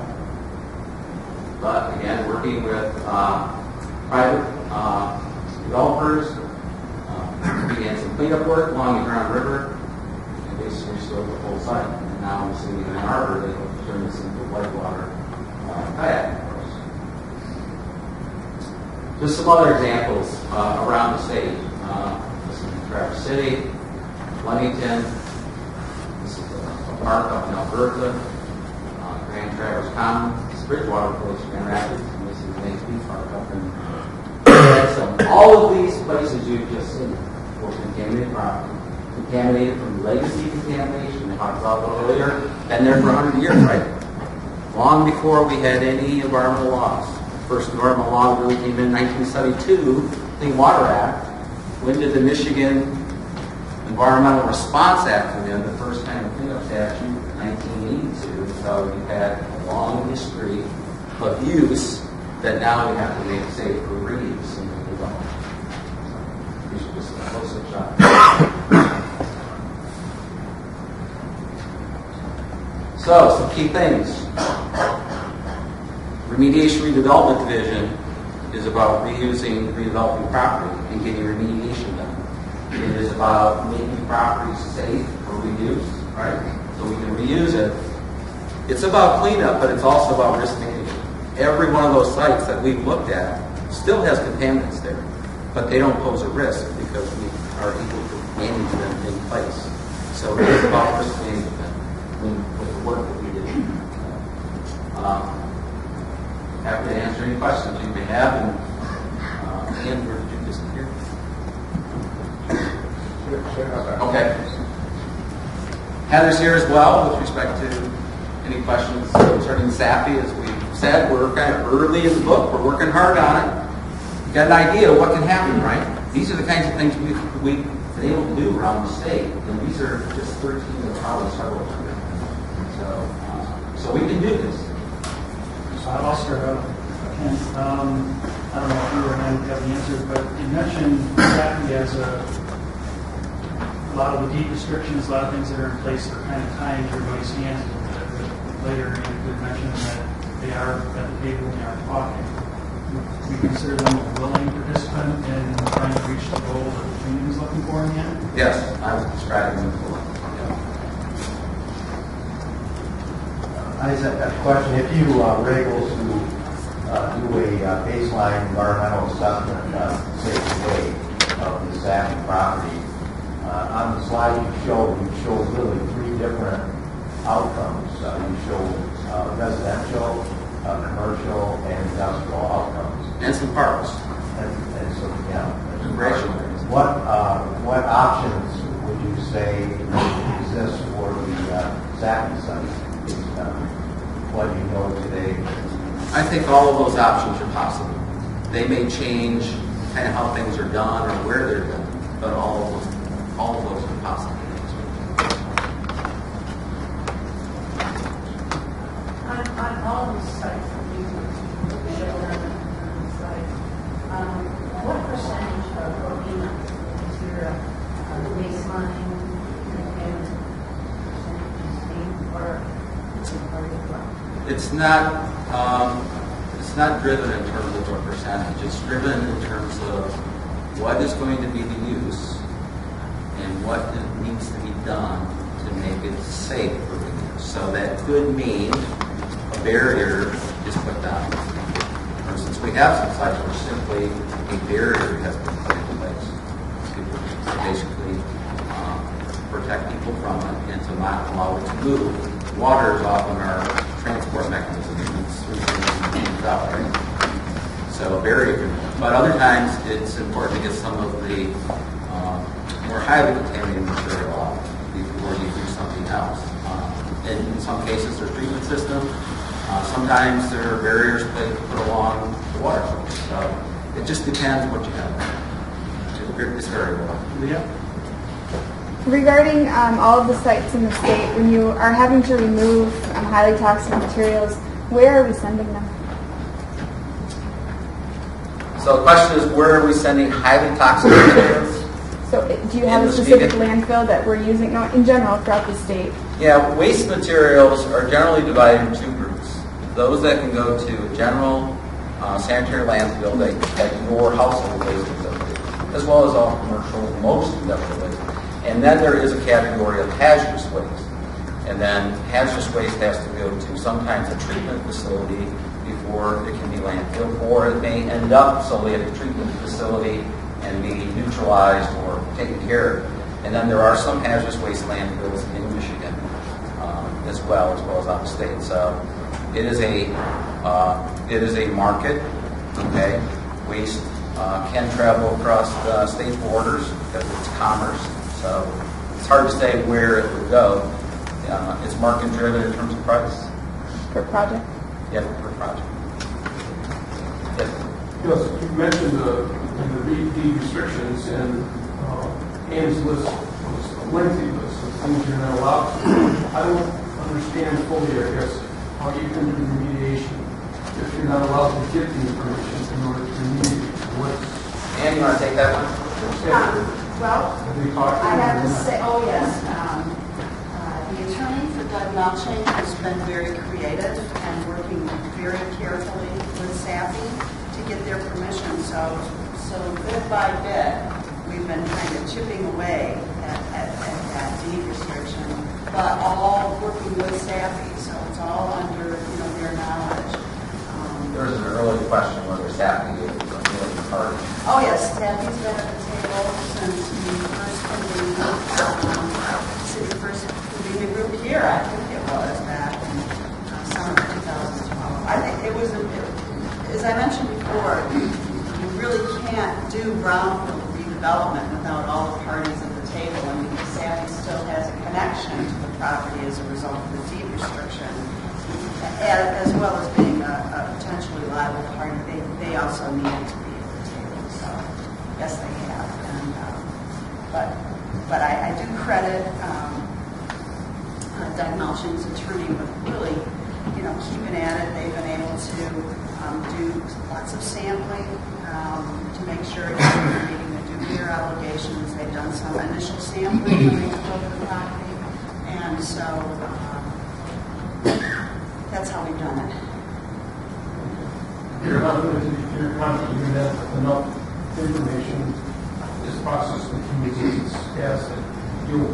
But again, working with private developers, began some cleanup work along the Grand River, and basically restored the whole site. And now in the city of Ann Arbor, they hope to turn this into whitewater kayak course. Just some other examples around the state. This is Traverse City, Flemington. This is a park up in Alberta, Grand Traverse Commons. This is Bridgewater Place, Grand Rapids, and this is the Main Street Park up in. So all of these places you've just seen were contaminated property, contaminated from legacy contamination. We talked about that earlier. Been there for 100 years, right? Long before we had any environmental laws. The first environmental law really came in 1972 Clean Water Act. When did the Michigan Environmental Response Act come in? The first kind of cleanup statute, 1982. So we've had a long history of use that now we have to make safe for reuse and development. We should just close the shop. So, some key things. Remediation Redevelopment Division is about reusing, redeveloping property and getting remediation done. It is about making properties safe for reuse, right? So we can reuse it. It's about cleanup, but it's also about risk management. Every one of those sites that we've looked at still has contaminants there, but they don't pose a risk because we are able to manage them in place. So it is about risk management with the work that we did. Happy to answer any questions you may have. And where did you disappear? Okay. Heather's here as well with respect to any questions concerning SAFI. As we said, we're kind of early in the book. We're working hard on it. You got an idea of what can happen, right? These are the kinds of things we've been able to do around the state. And these are just 13 of probably several hundred. So we can do this. So I'll start out. Ken, I don't know if you or I have the answers, but you mentioned SAFI as a lot of the deed restrictions, a lot of things that are in place that are kind of tying everybody's hands a little bit. But later, you did mention that they are at the table and they are talking. We consider them a willing participant in trying to reach the goal that the community is looking for in the end? Yes, I was describing them before. I just have a question. If you were able to do a baseline environmental assessment, say today, of the Saffron property, on the slide you show really three different outcomes. You show residential, commercial, and industrial outcomes. And some parks. And so, yeah. What options would you say exist for the Saffron site? What you know today? I think all of those options are possible. They may change kind of how things are done or where they're done, but all of those are possible. On all of these sites that you show on the slide, what percentage of organic material on the baseline and It's not driven in terms of a percentage. It's driven in terms of what is going to be the use and what needs to be done to make it safe for the use. So that could mean a barrier is put down. For instance, we have some sites where simply a barrier has been put in place to basically protect people from it and to not allow it to move. Water is often our transport mechanism. It's out, right? So a barrier. But other times it's important to get some of the more highly contaminated material out before you do something else. And in some cases there's treatment systems. Sometimes there are barriers put along the water source. So it just depends what you have. It's variable. Leah? Regarding all of the sites in the state, when you are having to remove highly toxic materials, where are we sending them? So the question is, where are we sending highly toxic materials? So do you have a specific landfill that we're using? No, in general, throughout the state. Yeah, waste materials are generally divided into two groups. Those that can go to a general sanitary landfill that your household waste can go to, as well as all commercial, most industrial waste. And then there is a category of hazardous waste. And then hazardous waste has to go to sometimes a treatment facility before it can be landfilled, or it may end up solely at a treatment facility and be neutralized or taken care of. And then there are some hazardous waste landfills in Michigan as well as out of state. So it is a market. Okay, waste can travel across state borders because it's commerce. So it's hard to say where it would go. It's market driven in terms of price. Per project? Yeah, per project. Yes, you mentioned the and the deed restrictions, and Anne's list was a lengthy list of things you're not allowed to. I don't understand fully, I guess, how you can do remediation if you're not allowed to get the information in order to remediate. Anne, you want to take that one? Well, I have to say, oh yes, the attorney for Doug Melching has been very creative and working very carefully with Sappy to get their permission. So bit by bit, we've been kind of chipping away at that deed restriction, but all working with Sappy, so it's all under their knowledge. There was an earlier question whether Sappy is a willing party. Oh yes, Sappy's been at the table since we first convened the group here. I think it was back in summer of 2012. I think it was, as I mentioned before, you really can't do brownfield redevelopment without all the parties at the table. And because Sappy still has a connection to the property as a result of the deed restriction, as well as being a potentially liable party, they also needed to be at the table. So yes, they have. And but I do credit Doug Melching's attorney with really, keeping at it. They've been able to do lots of sampling to make sure it's meeting the due care obligations. They've done some initial sampling when they took over the property, and so that's how we've done it. You're confident that enough information is processed in communities as that you'll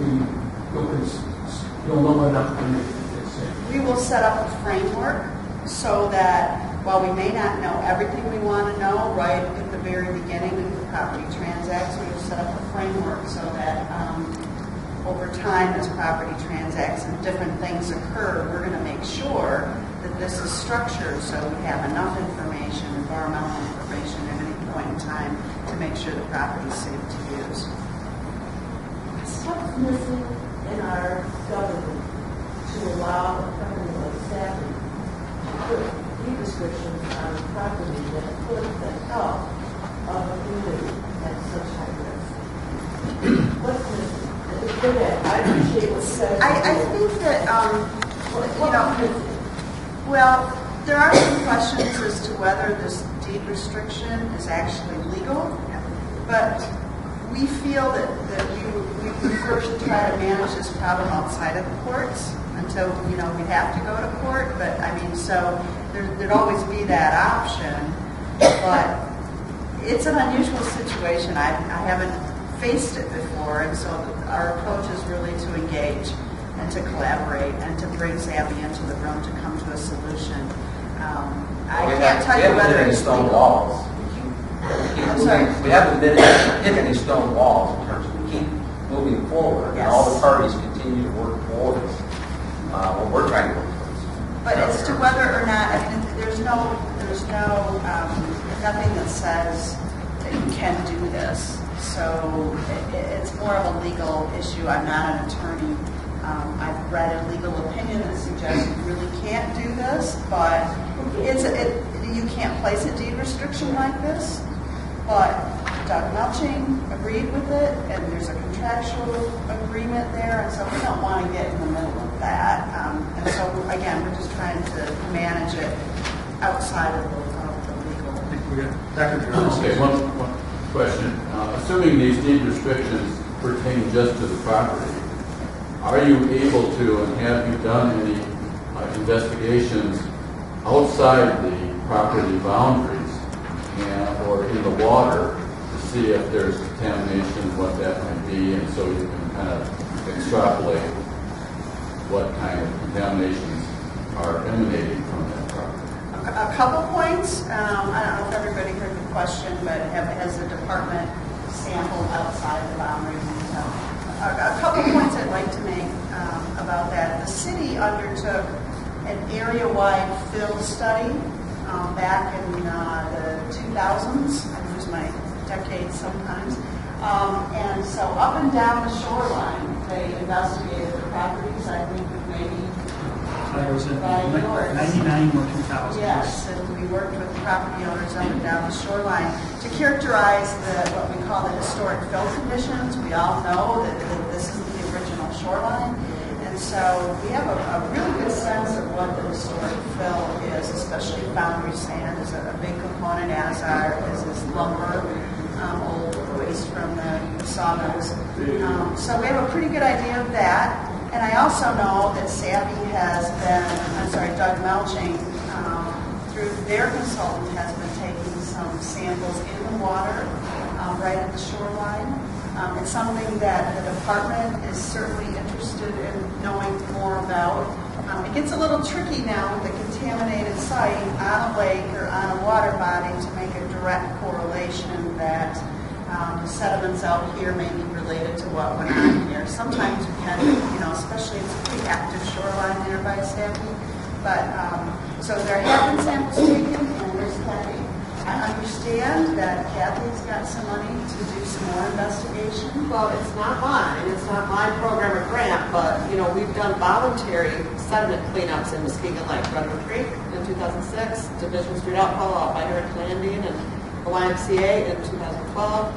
know enough to make a decision. We will set up a framework so that while we may not know everything we want to know right at the very beginning of the property transacts, we will set up a framework so that over time as property transacts and different things occur, we're going to make sure that this is structured so we have enough information, environmental information at any point in time to make sure the property is safe to use. What's missing in our government to allow a company like Sappy to put deed restrictions on property that put the health of a community at such high risk? What's missing? I appreciate what said. I think that, well, there are some questions as to whether this deed restriction is actually legal, but we feel that we prefer to try to manage this problem outside of the courts until, we have to go to court. But, so there'd always be that option. But it's an unusual situation. I haven't faced it before, and so our approach is really to engage and to collaborate and to bring Sappy into the room to come to a solution. I can't tell you whether it's stone walls. I'm sorry? We haven't hit any stone walls in terms of we keep moving forward, and all the parties continue to work towards what we're trying to work towards. But as to whether or not, there's nothing that says that you can do this. So it's more of a legal issue. I'm not an attorney. I've read a legal opinion that suggests you really can't do this, but you can't place a deed restriction like this. But Doug Melching agreed with it, and there's a contractual agreement there, and so we don't want to get in the middle of that. And so, again, we're just trying to manage it outside of the legal. Okay, one question. Assuming these deed restrictions pertain just to the property, are you able to, and have you done any investigations outside the property boundaries or in the water to see if there's contamination, what that might be, and so you can kind of extrapolate what kind of contaminations are emanating from that property? A couple points. I don't know if everybody heard the question, but has the department sampled outside the boundaries? A couple points I'd like to make about that. The city undertook an area-wide field study back in the 2000s. I lose my decades sometimes. And so up and down the shoreline, they investigated the properties, I think maybe I was in by yours. 99 or 2000. Yes, and we worked with property owners up and down the shoreline to characterize what we call the historic fill conditions. We all know that this is the original shoreline, and so we have a really good sense of what the historic fill is, especially boundary sand is a big component, as is lumber, old waste from the sawmills. So we have a pretty good idea of that. And I also know that Doug Melching, through their consultant, has been taking some samples in the water right at the shoreline. It's something that the department is certainly interested in knowing more about. It gets a little tricky now with a contaminated site on a lake or on a water body to make a direct correlation that the sediments out here may be related to what went on here. Sometimes we can, especially it's a pretty active shoreline there by Stampy. But, so there have been samples taken, and there's Kathy. I understand that Kathy's got some money to do some more investigation. Well, it's not mine. It's not my program or grant, but, we've done voluntary sediment cleanups in Muskegon Lake, Redwood Creek in 2006, Division Street outfall out by Heritage Landing, and the YMCA in 2012.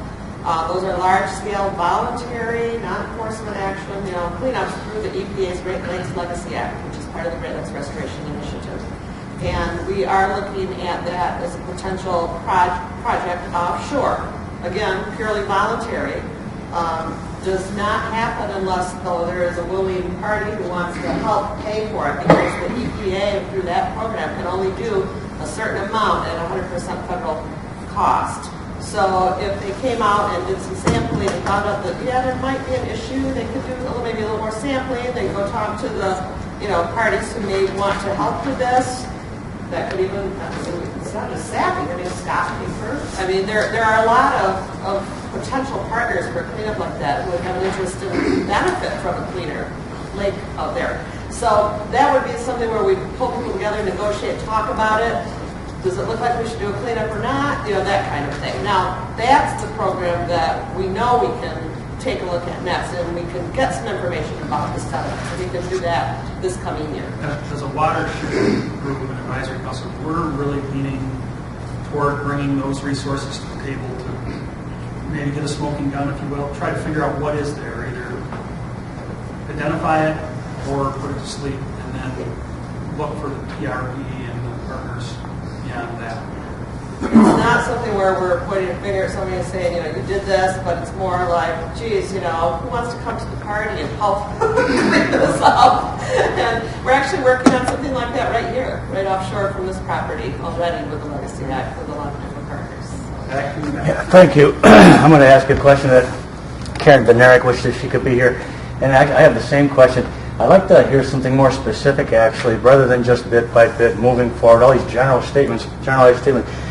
Those are large-scale voluntary, non-enforcement action, cleanups through the EPA's Great Lakes Legacy Act, which is part of the Great Lakes Restoration Initiative. And we are looking at that as a potential project offshore. Again, purely voluntary. Does not happen unless, though, there is a willing party who wants to help pay for it, because the EPA, through that program, can only do a certain amount at 100% federal cost. So if they came out and did some sampling and found out that, there might be an issue, they could do maybe a little more sampling. They go talk to the, parties who may want to help with this. That could even, it's not just sapping, Scott paper. There are a lot of potential partners for a cleanup like that who would have an interest in benefit from a cleaner lake out there. So that would be something where we pull people together, negotiate, talk about it. Does it look like we should do a cleanup or not? That kind of thing. Now, that's the program that we know we can take a look at next, and we can get some information about the sediment. So we can do that this coming year. As a watershed group of an advisory council, we're really leaning toward bringing those resources to the table to maybe get a smoking gun, if you will, try to figure out what is there, either identify it or put it to sleep, and then look for the PRP and the partners beyond that. It's not something where we're pointing a finger at somebody and saying, you did this, but it's more like, geez, who wants to come to the party and help clean this up? And we're actually working on something like that right here, right offshore from this property already with the Legacy Act with a lot of different partners. Yeah, thank you. I'm going to ask a question that Karen Benerick wishes she could be here. And I have the same question. I'd like to hear something more specific, actually, rather than just bit by bit moving forward, all these generalized statements.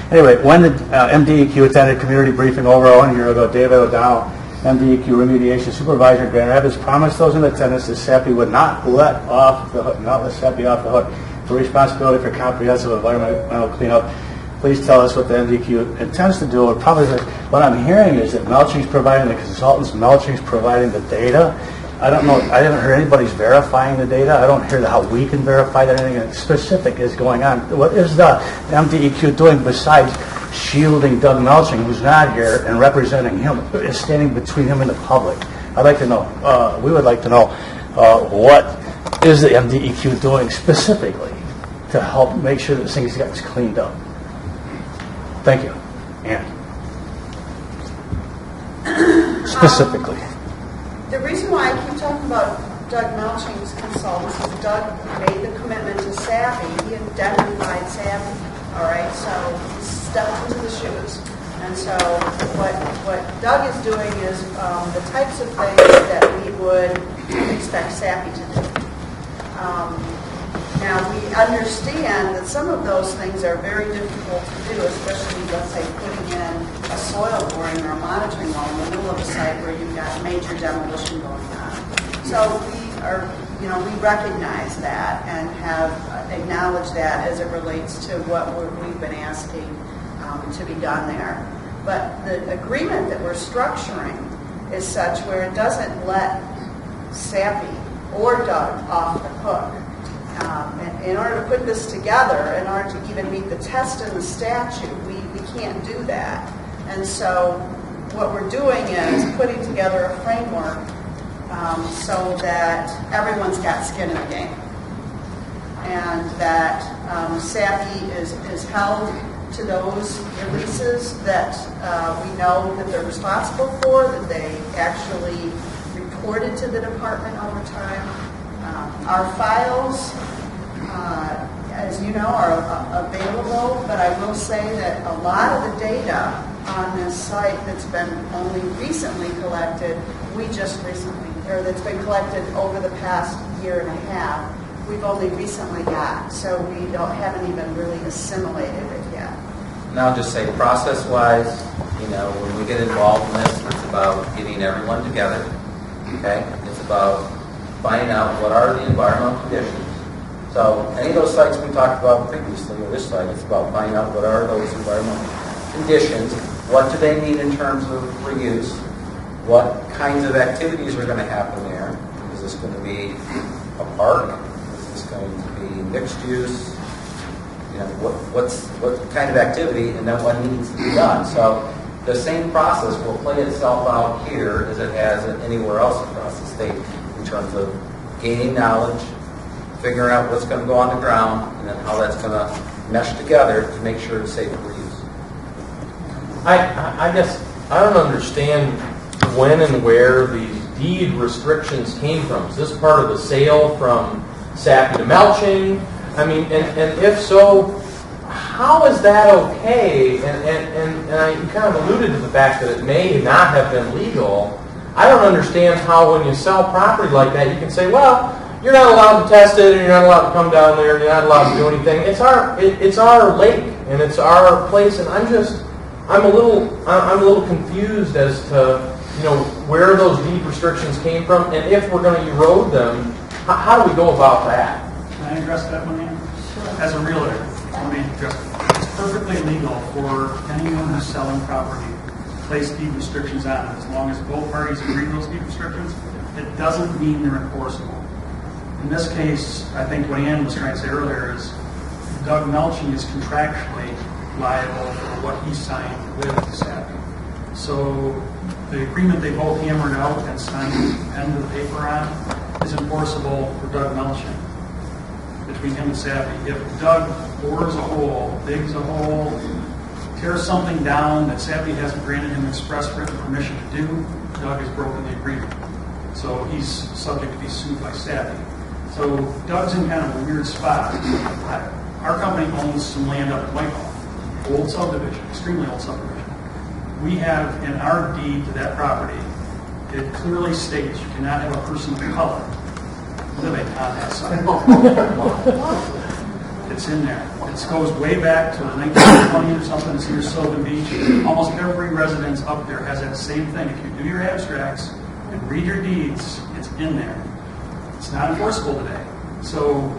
Anyway, when the MDEQ attended community briefing over 1 year ago, David O'Donnell, MDEQ remediation supervisor in Grand Rapids, promised those in attendance that SAPI would not let SAPI off the hook for responsibility for comprehensive environmental cleanup. Please tell us what the MDEQ intends to do. Or probably what I'm hearing is that Melching's providing the consultants, Melching's providing the data. I don't know. I haven't heard anybody's verifying the data. I don't hear how we can verify that anything specific is going on. What is the MDEQ doing besides shielding Doug Melching, who's not here, and representing him, is standing between him and the public? I'd like to know. We would like to know what is the MDEQ doing specifically to help make sure that this thing gets cleaned up. Thank you. Ann. Specifically. The reason why I keep talking about Doug Melching's consultants is Doug made the commitment to SAPI. He indemnified SAPI. All right, so he stepped into the shoes. And so what Doug is doing is the types of things that we would expect SAPI to do. Now, we understand that some of those things are very difficult to do, especially, let's say, putting in a soil boring or a monitoring well in the middle of a site where you've got major demolition going on. So we recognize that and have acknowledged that as it relates to what we've been asking to be done there. But the agreement that we're structuring is such where it doesn't let SAPI or Doug off the hook. In order to put this together, in order to even meet the test in the statute, we can't do that. And so what we're doing is putting together a framework so that everyone's got skin in the game. And that SAPI is held to those releases that we know that they're responsible for, that they actually reported to the department over time. Our files, as you know, are available, but I will say that a lot of the data on this site that's been only recently collected, that's been collected over the past year and a half, we've only recently got, so we haven't even really assimilated it yet. And I'll just say, process-wise, when we get involved in this, it's about getting everyone together, okay? It's about finding out what are the environmental conditions. So any of those sites we talked about previously, or this site, it's about finding out what are those environmental conditions, what do they need in terms of reuse, what kinds of activities are going to happen there. Is this going to be a park? Is this going to be mixed use? What kind of activity, and then what needs to be done. So the same process will play itself out here as it has anywhere else across the state in terms of gaining knowledge, figuring out what's going to go on the ground, and then how that's going to mesh together to make sure it's safe for use. I guess I don't understand when and where these deed restrictions came from. Is this part of the sale from SAPI to Melching? I mean, and if so, how is that okay? And you kind of alluded to the fact that it may not have been legal. I don't understand how when you sell property like that, you can say, well, you're not allowed to test it, and you're not allowed to come down there, and you're not allowed to do anything. It's our lake, and it's our place, and I'm a little confused as to where those deed restrictions came from, and if we're going to erode them, how do we go about that? Can I address that one, Ann? Sure. As a realtor, let me address it. It's perfectly legal for anyone who's selling property to place deed restrictions on it, as long as both parties agree to those deed restrictions. It doesn't mean they're enforceable. In this case, I think what Ann was trying to say earlier is Doug Melching is contractually liable for what he signed with SAPI. So the agreement they both hammered out and signed the pen to the paper on is enforceable for Doug Melching between him and SAPI. If Doug bores a hole, digs a hole, tears something down that SAPI hasn't granted him express written permission to do, Doug has broken the agreement. So he's subject to be sued by SAPI. So Doug's in kind of a weird spot. Our company owns some land up in Whitehall, old subdivision, extremely old subdivision. We have in our deed to that property, it clearly states you cannot have a person of color living on that site. It's in there. It goes way back to 1920 or something. It's near Sylvan Beach. Almost every residence up there has that same thing. If you do your abstracts and read your deeds, it's in there. It's not enforceable today. So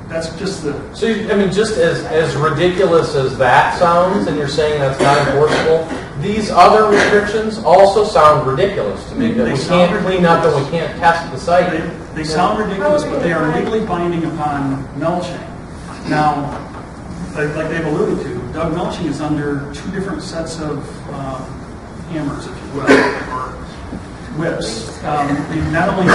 that's just the... So, I mean, just as ridiculous as that sounds, and you're saying that's not enforceable, these other restrictions also sound ridiculous to me. That we can't clean up and we can't test the site. They sound ridiculous, but they are legally binding upon Melching. Now, like they've alluded to, Doug Melching is under two different sets of hammers, if you will, or whips. Not only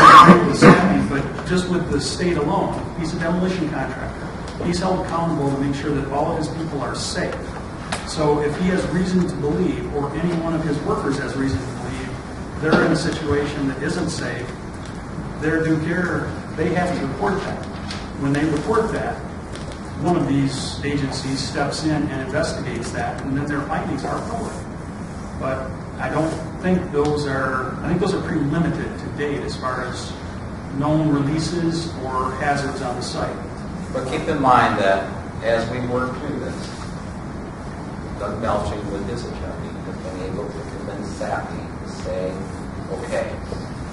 with SAPI, but just with the state alone. He's a demolition contractor. He's held accountable to make sure that all of his people are safe. So if he has reason to believe, or any one of his workers has reason to believe, they're in a situation that isn't safe, their due care, they have to report that. When they report that, one of these agencies steps in and investigates that, and then their findings are public. But I don't think I think those are pretty limited to date as far as known releases or hazards on the site. But keep in mind that as we work through this, Doug Melching with his attorney has been able to convince SAPI to say, okay,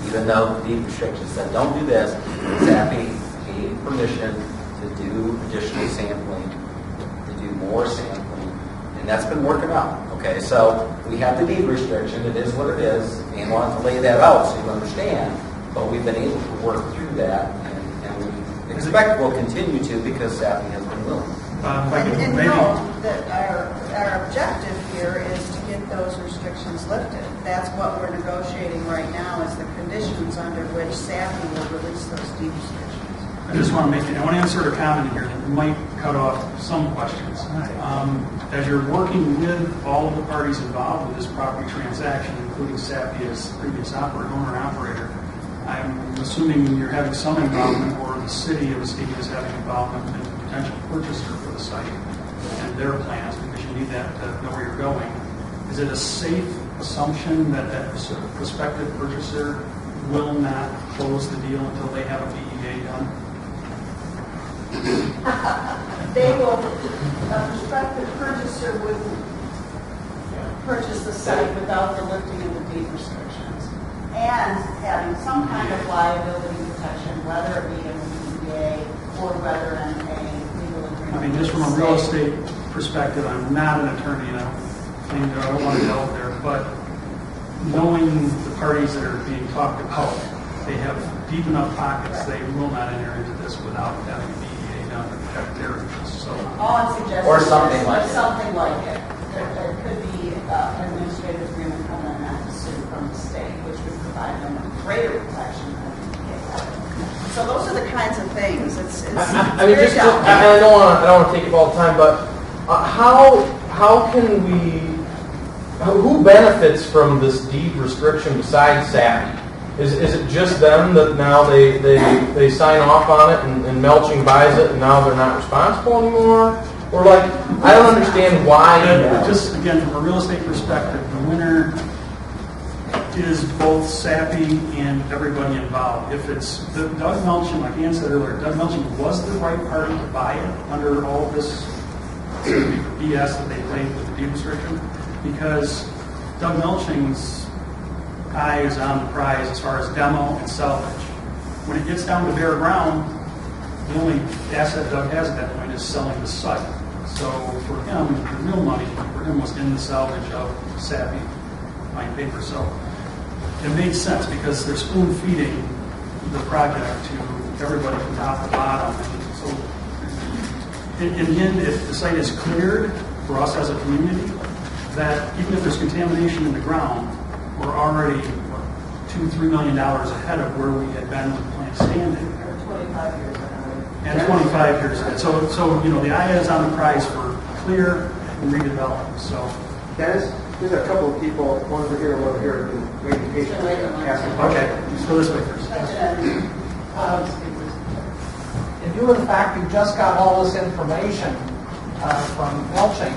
even though the deed restrictions said don't do this, SAPI gave permission to do additional sampling, to do more sampling, and that's been working out. Okay, so we have the deed restriction, it is what it is, and wanted to lay that out so you understand. but we've been able to work through that, and we expect we'll continue to because Sappy has been willing. And know that our objective here is to get those restrictions lifted. That's what we're negotiating right now, is the conditions under which SAPI will release those deed restrictions. I just want to I want to insert a comment here that might cut off some questions. As you're working with all of the parties involved with this property transaction, including SAPI as previous owner-operator, I'm assuming you're having some involvement, or the city of Muskegon is having involvement in the potential purchaser for the site and their plans, because you need that to know where you're going. Is it a safe assumption that prospective purchaser will not close the deal until they have a BEA done? They will, a prospective purchaser would purchase the site without the lifting of the deed restrictions and having some kind of liability protection, whether it be in the BEA or whether in a legal agreement. I mean, just from a real estate perspective, I'm not an attorney, and I don't want to delve there, but knowing the parties that are being talked about, they have deep enough pockets, they will not enter into this without having a BEA done to protect their interests. So, all I'm suggesting or something like it. Something like it. There could be an administrative agreement coming not to sue from the state, which would provide them a greater protection than the BEA. So those are the kinds of things. It's I mean, very just I don't want to take up all the time, but how can we? Who benefits from this deed restriction besides SAPI? Is it just them that now they sign off on it and Melching buys it and now they're not responsible anymore? Or like, I don't understand why. Just again, from a real estate perspective, the winner is both SAPI and everybody involved. If it's Doug Melching, like Ann said earlier, Doug Melching was the right party to buy it under all this BS that they played with the deed restriction, because Doug Melching's eye is on the prize as far as demo and salvage. When it gets down to bare ground, the only asset Doug has at that point is selling the site. So for him, the real money for him was in the salvage of SAPI buying paper. So it made sense because they're spoon feeding the project to everybody from top to bottom. And so in the end, if the site is cleared for us as a community, that even if there's contamination in the ground, we're already $2-3 million ahead of where we had been with the plant standing. 25 years ahead. And 25 years ahead. So the eye is on the prize for clear and redevelopment. So Dennis, there's a couple of people, one over here, one over here, who've been waiting patiently asking questions. okay, let's go this way first. In view of the fact you just got all this information from Melching,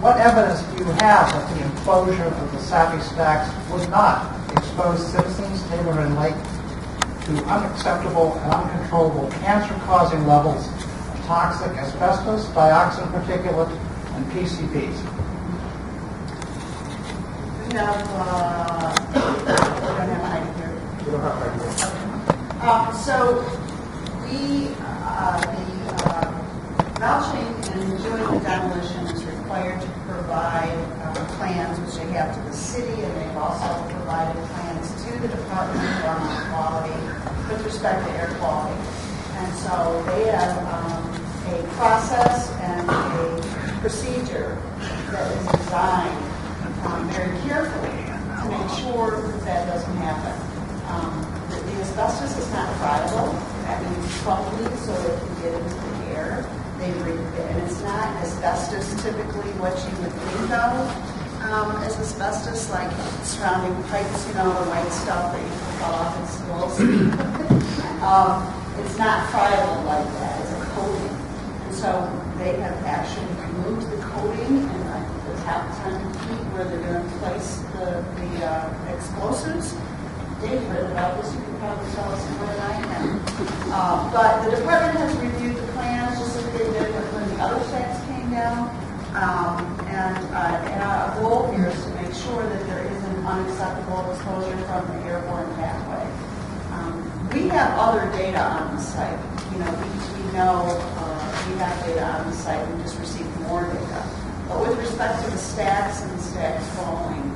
what evidence do you have that the enclosure of the SAPI stacks would not expose citizens, Taylor and Lake, to unacceptable and uncontrollable cancer-causing levels of toxic asbestos, dioxin particulate, and PCBs? We have, we don't have height here. We don't have right here. So the Melching in doing the demolition is required to provide plans, which they have to the city, and they've also provided plans to the Department of Environmental Quality with respect to air quality. And so they have a process and a procedure that is designed very carefully to make sure that doesn't happen. The asbestos is not friable. That means bubbly, so it can get into the air. And it's not asbestos typically what you would think of as asbestos, like surrounding pipes, the white stuff that you pull off and spills. It's not friable like that. It's a coating. And so they have actually removed the coating and the top ton heat where they're going to place the explosives. They've written about this. You can probably tell us more than I can. But the department has reviewed the plans just as they did when the other stacks came down. And our goal here is to make sure that there isn't unacceptable exposure from the airborne pathway. We have other data on the site. We know we have data on the site. We just received more data. But with respect to the stacks and the stacks falling,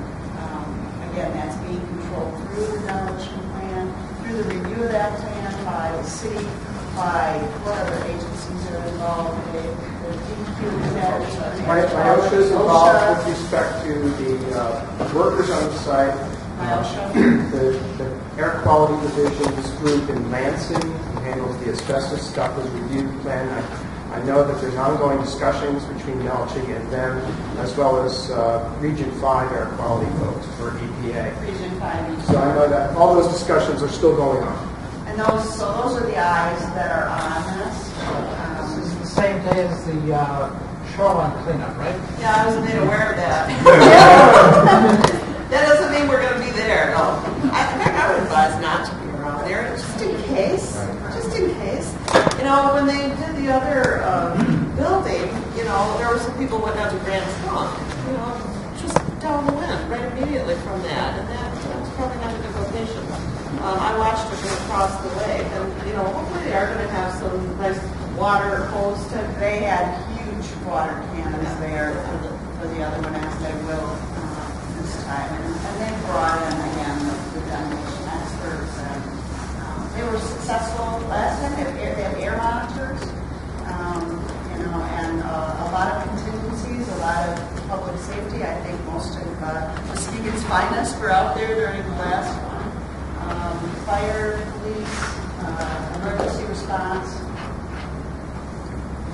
again, that's being controlled through the demolition plan. through the review of that plan by the city, by what other agencies are involved, the DEQ, My OSHA is involved with respect to the workers on the site. The air quality division's group in Lansing, who handles the asbestos stuff, was reviewed the plan. I know that there's ongoing discussions between Melching and them, as well as Region 5 air quality folks for EPA. Region 5. So I know that all those discussions are still going on. And those are the eyes that are on this. This is the same day as the shoreline cleanup, right? Yeah, I was made aware of that. That doesn't mean we're going to be there, no. I would advise not to be around there, just in case. Just in case. You know, when they did the other building, you know, there were some people went down to Grand Trunk, you know, just downwind right immediately from that, and that's probably not a good location. I watched it from across the way, and, you know, hopefully they are going to have some nice water hose to. They had huge water cannons there for the other one, as they will this time. And they brought in, again, the demolition experts, and they were successful last time. They have air monitors, you know, and a lot of contingencies, a lot of public safety. I think most of Muskegon's finest were out there during the last one. Fire, police, emergency response.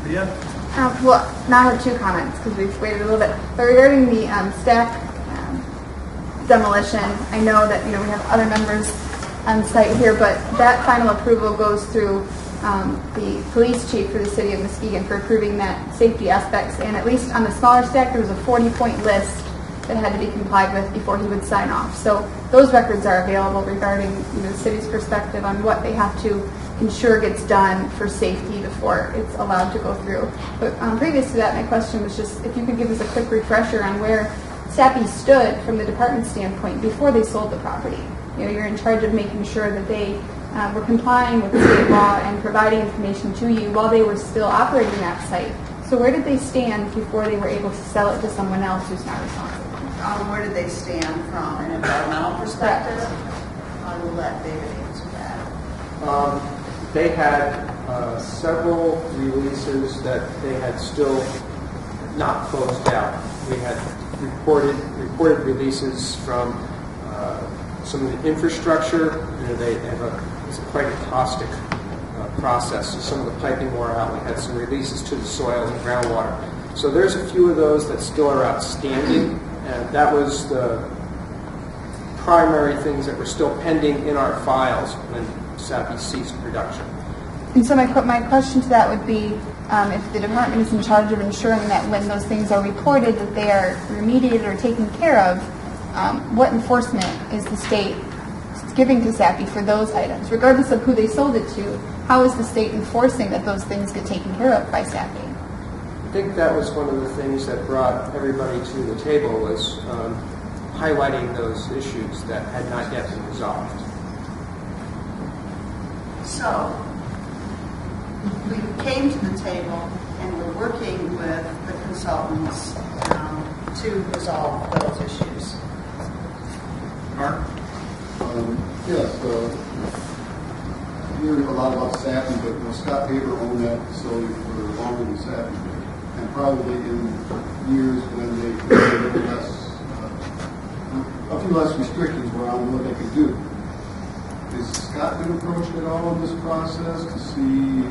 Yeah. Well, now I have two comments because we've waited a little bit. But regarding the stack demolition, I know that we have other members on site here, but that final approval goes through the police chief for the city of Muskegon for approving that safety aspects. And at least on the smaller stack, there was a 40-point list that had to be complied with before he would sign off. So those records are available regarding the city's perspective on what they have to ensure gets done for safety before it's allowed to go through. But previous to that, my question was just if you could give us a quick refresher on where SAPI stood from the department standpoint before they sold the property. You're in charge of making sure that they were complying with the state law and providing information to you while they were still operating that site. So where did they stand before they were able to sell it to someone else who's not responsible? Where did they stand from an environmental perspective? I will let David answer that. They had several releases that they had still not closed out. We had reported releases from some of the infrastructure. They have it's quite a caustic process. So some of the piping wore out. We had some releases to the soil and groundwater. So there's a few of those that still are outstanding, and that was the primary things that were still pending in our files when SAPI ceased production. And so my question to that would be, if the department is in charge of ensuring that when those things are reported that they are remediated or taken care of, what enforcement is the state giving to SAPI for those items? Regardless of who they sold it to, how is the state enforcing that those things get taken care of by SAPI? I think that was one of the things that brought everybody to the table was highlighting those issues that had not yet been resolved. So, we came to the table and we're working with the consultants to resolve those issues. Mark? Yes, I hear a lot about SAPI, but Scott Paper owned that facility for longer than SAPI did. And probably in years when they could a few less restrictions around what they could do. Has Scott been approached at all in this process to see,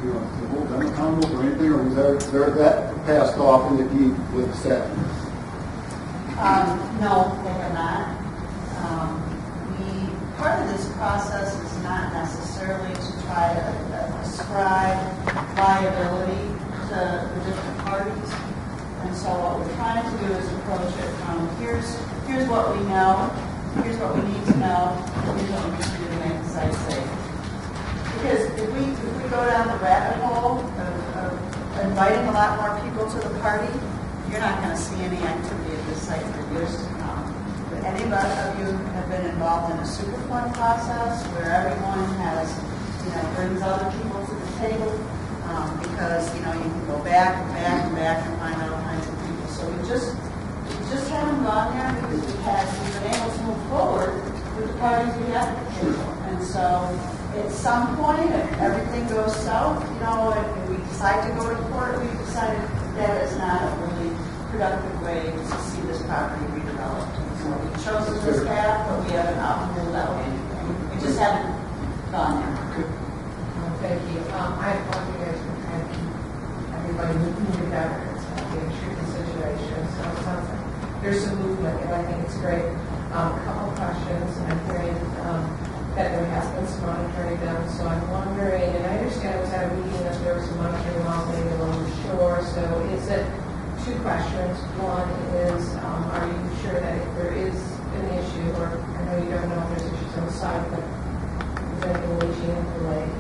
to hold them accountable or anything, or was there that passed off in the deed with SAPI? No, they have not. Part of this process is not necessarily to try to ascribe liability to the different parties. And so what we're trying to do is approach it from here's what we know, here's what we need to know, here's what we need to do to make the site safe. Because if we go down the rabbit hole of inviting a lot more people to the party, you're not going to see any activity at this site for years to come. But any of you have been involved in a Superfund process where everyone has, brings other people to the table because, you can go back and back and back and find all kinds of people. So we just haven't gone there because we've been able to move forward with the parties we have at the table. And And so at some point, if everything goes south, and we decide to go to court, we've decided that is not a really productive way to see this property redeveloped. So we chose this path, but we haven't ruled out anything. We just haven't gone there. Thank you. I applaud you guys for trying to keep everybody moving together. It's going to be a tricky situation. So it sounds like there's some movement, and I think it's great. A couple questions. I'm hearing that there has been some monitoring done, so I'm wondering, and I understand it was at a meeting that there was some monitoring while maybe along the shore, so is it two questions? One is, are you sure that if there is an issue, or I know you don't know if there's issues on the side, but is anything leaching into the lake?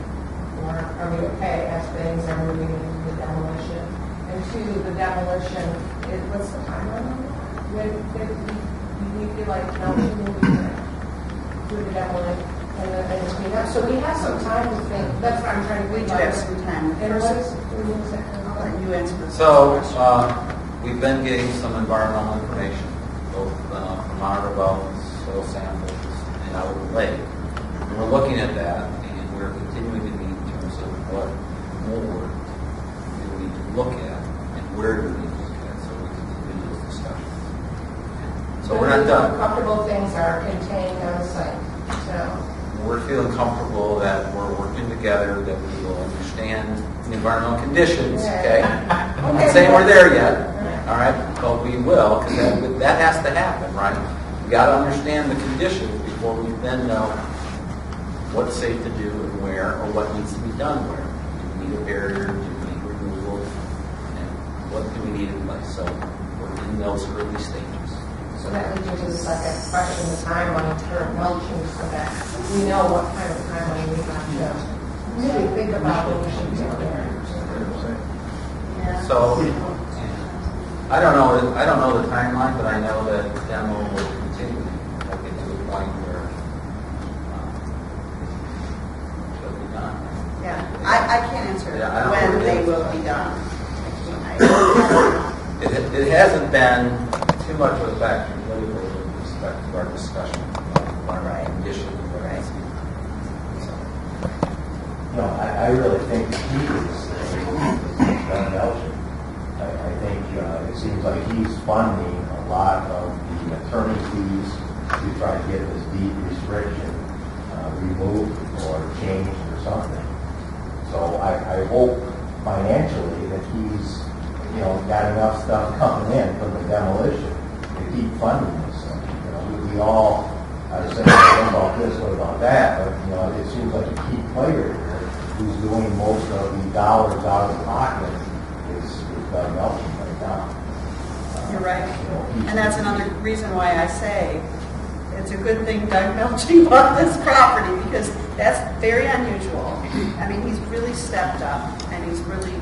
Or are we okay as things are moving into the demolition? And two, the demolition, what's the timeline on that? When we feel like Melton will be do the demolition and clean up. So we have some time to think. That's what I'm trying to We think do about. have some time. And what is, I'll let you answer this. So, we've been getting some environmental information, both from our developments, soil samples, and out of the lake. And we're looking at that, and we're continuing to meet in terms of what more do we need to look at, and where do we need to look at, so we can continue those discussions. So we're not done. Comfortable things are contained on the site. So We're feeling comfortable that we're working together, that we will understand the environmental conditions, okay? I'm not saying we're there yet, all right, but we will, because that has to happen, right? We got to understand the conditions before we then know what's safe to do and where, or what needs to be done where. Do we need a barrier? Do we need removal? And what do we need in place? So we're in those early stages. So that leads me to the second question, the timeline for mulching, so that we know what kind of timeline we have to really think about what we should do there. So I don't know the timeline, but I know that the demo will continue. We'll get to a point where it'll be done. Yeah, I can't answer Yeah, I don't when know. they will be done. It hasn't been too much of a factor really with respect to our discussion about environmental conditions. I really think the key is Don Elgin. I think it seems like he's funding a lot of the attorney fees to try to get this deed restriction removed or changed or something. So I hope financially that he's got enough stuff coming in from the demolition to keep funding this thing. We all are saying, what about this, what about that? But, it seems like a key player here who's doing most of the dollars out of the pocket is Doug Melton right now. You're right. And that's another reason why I say it's a good thing Doug Melching bought this property, because that's very unusual. I mean, he's really stepped up, and he's really,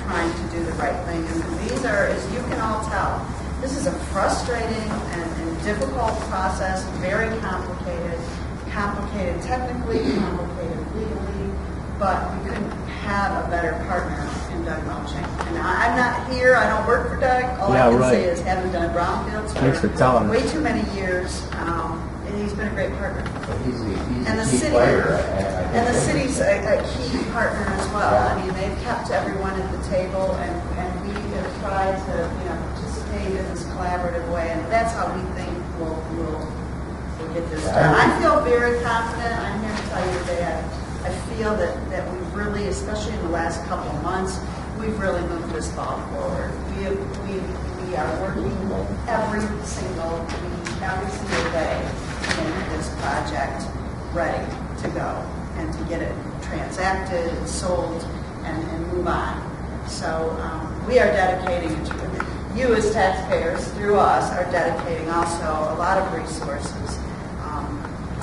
trying to do the right thing. And these are, as you can all tell, this is a frustrating and difficult process, very complicated technically, complicated legally, but we couldn't have a better partner in Doug Melching. And I'm not here, I don't work for Doug. All I can say is having done brownfields Thanks for telling way us. too many years, and he's been a great partner. He's And a the key city, player. and the city's a key partner as well. I mean, they've kept everyone at the table, and we have tried to, participate in this collaborative way, and that's how we think we'll get this done. I feel very confident. I'm here to tell you that I feel that we've really, especially in the last couple of months, we've really moved this ball forward. We are working every single week, every single day in this project, ready to go and to get it transacted and sold and move on. So we are dedicating, you as taxpayers through us are dedicating also a lot of resources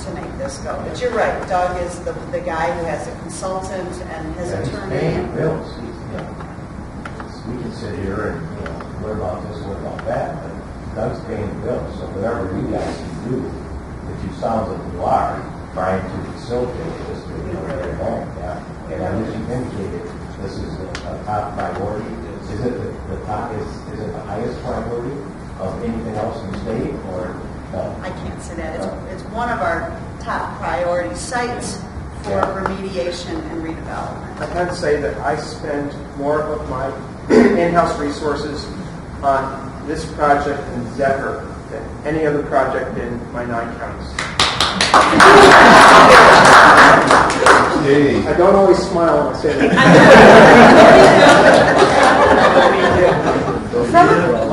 to make this go. But you're right, Doug is the guy who has a consultant and his attorney. He's paying bills. We can sit here and, what about this, what about that? But Doug's paying the bills. So whatever you guys can do, which you sound like you are, trying to facilitate this, get it going. Yeah. And as you indicated, this is a top priority. Is it the top? Is it the highest priority of anything else in the state, or no? I can't say that. It's one of our top priority sites for remediation and redevelopment. I can say that I spend more of my in-house resources on this project in Zephyr than any other project in my 9 counties. I don't always smile when I say that.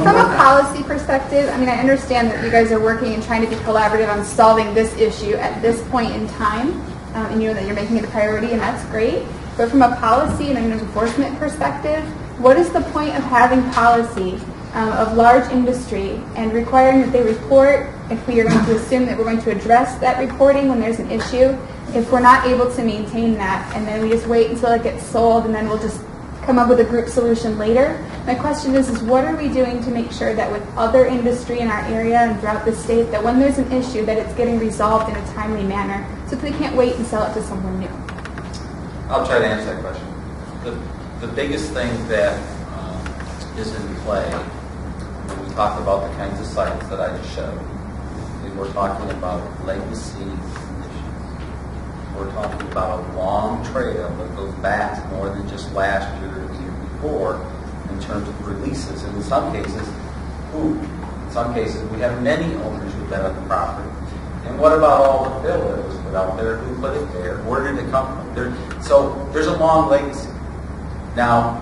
From a policy perspective, I mean, I understand that you guys are working and trying to be collaborative on solving this issue at this point in time, and you know that you're making it a priority, and that's great. But from a policy and an enforcement perspective, what is the point of having policy of large industry and requiring that they report if we are going to assume that we're going to address that reporting when there's an issue, if we're not able to maintain that, and then we just wait until it gets sold and then we'll just come up with a group solution later? My question is what are we doing to make sure that with other industry in our area and throughout the state, that when there's an issue, that it's getting resolved in a timely manner so that they can't wait and sell it to someone new? I'll try to answer that question. The biggest thing that is in play when we talk about the kinds of sites that I just showed is we're talking about legacy conditions. We're talking about a long trail that goes back more than just last year or the year before in terms of releases. And in some cases, we have many owners who've been on the property. And what about all the bill that was put out there? Who put it there? Where did it come from? So there's a long legacy. Now,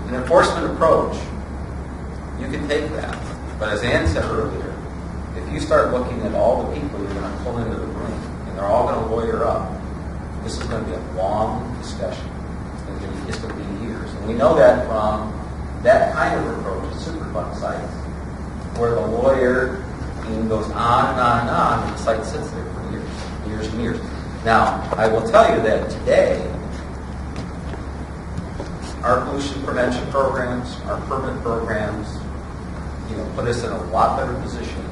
an enforcement approach, you can take that. But as Ann said earlier, if you start looking at all the people you're going to pull into the room, and they're all going to lawyer up, this is going to be a long discussion. It's going to be years. And we know that from that kind of approach at Superfund sites, where the lawyer team goes on and on and on, and the site sits there for years and years. Now, I will tell you that today, our pollution prevention programs, our permit programs, put us in a lot better position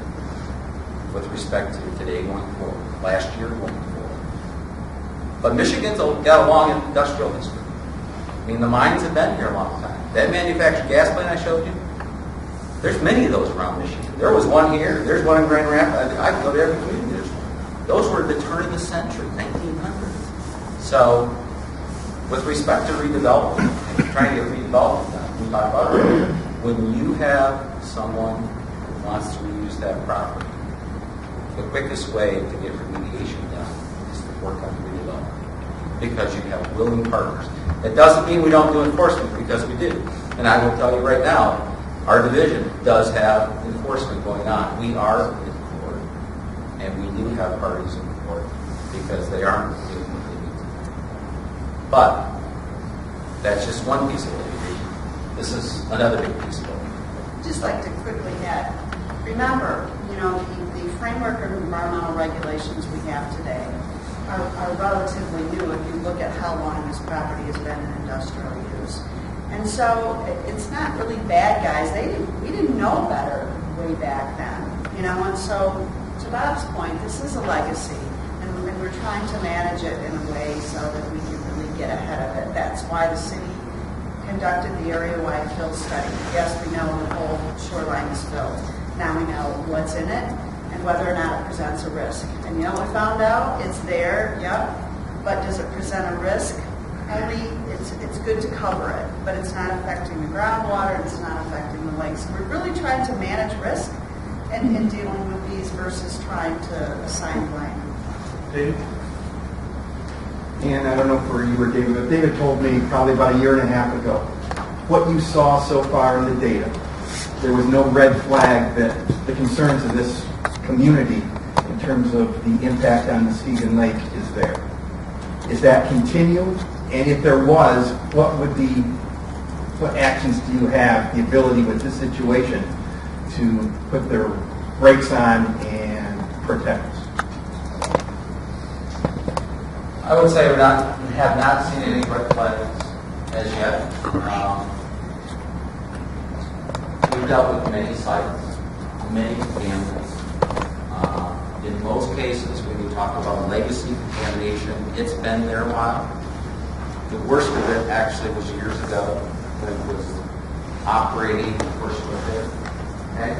with respect to today going forward, last year going forward. But Michigan's got a long industrial history. I mean, the mines have been here a long time. That manufactured gas plant I showed you, there's many of those around Michigan. There was one here. There's one in Grand Rapids. I can go to every community. There's one. Those were at the turn of the century, 1900s. So, with respect to redevelopment, trying to get redevelopment done, we talked about earlier, when you have someone who wants to reuse that property, the quickest way to get remediation done is to work on redevelopment, because you have willing partners. It doesn't mean we don't do enforcement, because we do. And I will tell you right now, our division does have enforcement going on. We are in court, and we do have parties in court because they aren't doing what they need to do. But that's just one piece of it. This is another big piece of it. Just like to quickly add, remember, the framework of environmental regulations we have today are relatively new if you look at how long this property has been in industrial use. And so it's not really bad guys. We didn't know better way back then, and so to Bob's point, this is a legacy, and we're trying to manage it in a way so that we can really get ahead of it. That's why the city conducted the area-wide fill study. Yes, we know the whole shoreline is filled. Now we know what's in it and whether or not it presents a risk. And we found out? It's there, yep. But does it present a risk? Only it's good to cover it, but it's not affecting the groundwater, and it's not affecting the lakes. We're really trying to manage risk in dealing with these versus trying to assign blame. Dave? And I don't know if you were David, but David told me probably about a year and a half ago what you saw so far in the data. There was no red flag that the concerns of this community in terms of the impact on Muskegon Lake is there. Is that continued? And if there was, what actions do you have the ability with this situation to put their brakes on and protect us? I would say we have not seen any red flags as yet. We've dealt with many sites, many families. In most cases, when you talk about legacy contamination, it's been there a while. The worst of it actually was years ago when it was operating first with it. Okay?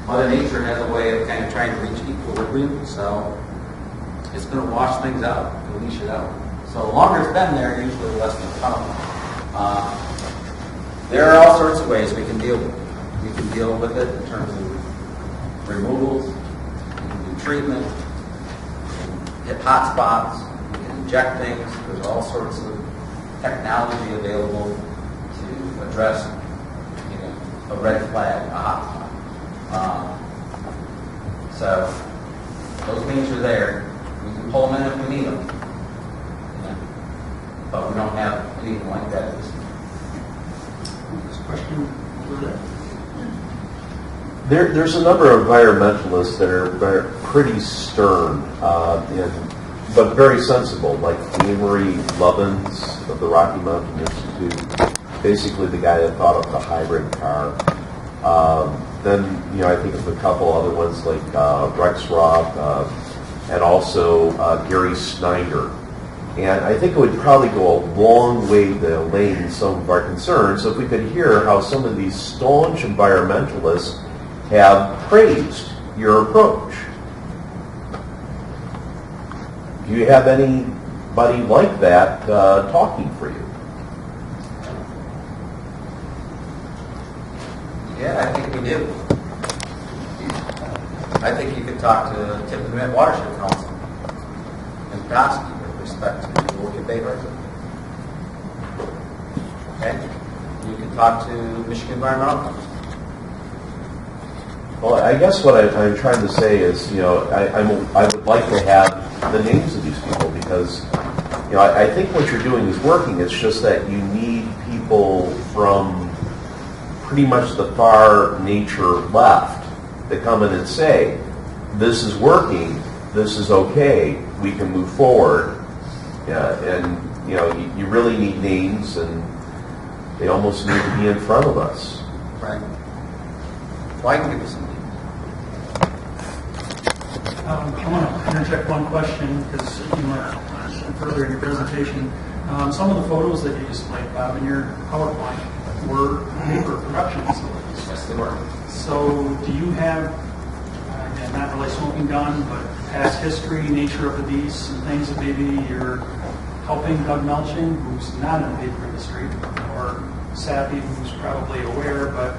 Mother Nature has a way of kind of trying to reach equilibrium, so it's going to wash things out, it'll leach it out. So the longer it's been there, usually the less of the problem. There are all sorts of ways we can deal with it. We can deal with it in terms of removals, we can do treatment, we can hit hot spots, we can inject things. There's all sorts of technology available to address, a red flag, a hot spot. So those means are there. We can pull them in if we need them. But we don't have anything like that. This question over there. There's a number of environmentalists that are pretty stern, but very sensible, like Amory Lovins of the Rocky Mountain Institute, basically the guy that thought up the hybrid car. Then, I think of a couple other ones like Rex Roth and also Gary Snyder. And I think it would probably go a long way to allaying some of our concerns if we could hear how some of these staunch environmentalists have praised your approach. Do you have anybody like that talking for you? Yeah, I think we do. I think you could talk to Tiffany Watershed Council and Koski with respect to the work that they heard. Okay? You can talk to Michigan Environmental Council. Well, I guess what I'm trying to say is, I would like to have the names of these people because, I think what you're doing is working. It's just that you need people from pretty much the far nature left to come in and say, this is working, this is okay, we can move forward. And you really need names, and they almost need to be in front of us. Right. Well, I can give you some names. I want to interject one question because you went further in your presentation. Some of the photos that you displayed, Bob, in your PowerPoint were paper production facilities. Yes, they were. So do you have, again, not really smoking gun, but past history, nature of the beasts and things that maybe you're helping Doug Melching, who's not in the paper industry, or Sappy, who's probably aware, but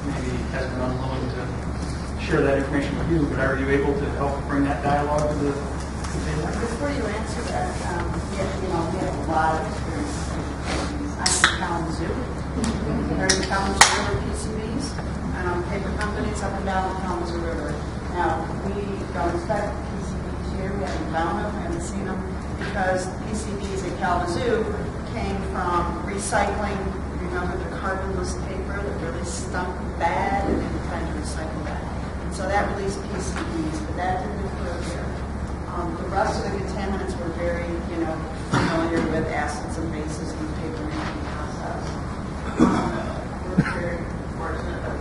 maybe has been unwilling to share that information with you, but are you able to help bring that dialogue to the table? Before you answer that, we have a lot of experience. I'm in Kalamazoo. There are Kalamazoo River PCBs, paper companies up and down the Kalamazoo River. Now, we don't expect PCBs here. We haven't found them, we haven't seen them, because PCBs in Kalamazoo came from recycling. Remember the carbonless paper that really stunk bad, and they were trying to recycle that. And so that released PCBs, but that didn't occur here. The rest of the contaminants were very, familiar with acids and bases in the paper making process. We're very fortunate that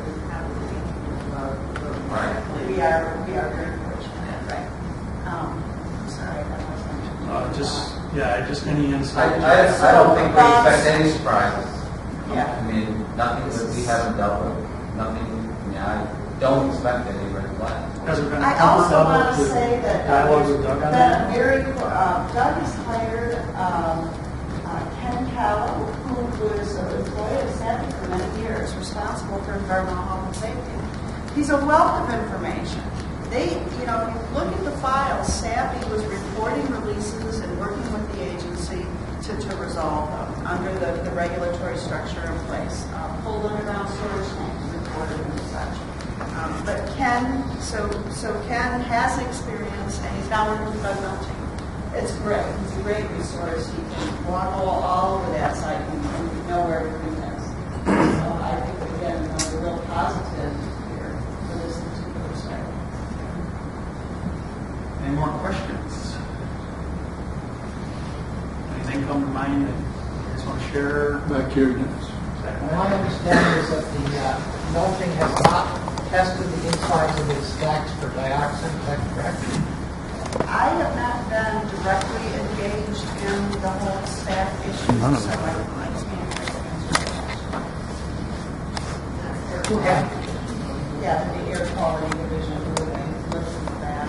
we have we are very fortunate, right? Sorry, that wasn't. Just any insight. I don't think we expect any surprises. Yeah. I mean, nothing that we haven't dealt with. Nothing. I don't expect any red flags. I also want to say that dialogue with Doug on that? Doug has hired Ken Callow, who was an employee of Sappy for many years, responsible for environmental health and safety. He's a wealth of information. If you look at the files, Sappy was reporting releases and working with the agency to resolve them under the regulatory structure in place. Pulled underground storage tanks, reported and such. But Ken, so Ken has experience, and he's now working with Doug Melching. It's great. He's a great resource. He can walk all over that site and know where everything is. So I think, again, a real positive here for this particular site. Any more questions? Anything come to mind that you guys want to share? Back here, yes. My understanding is that the melting has not tested the insides of its stacks for dioxin. Is that correct? I have not been directly engaged in the whole staff issue, so I can't answer that. Who have? Yeah, the air quality division, who looks at that.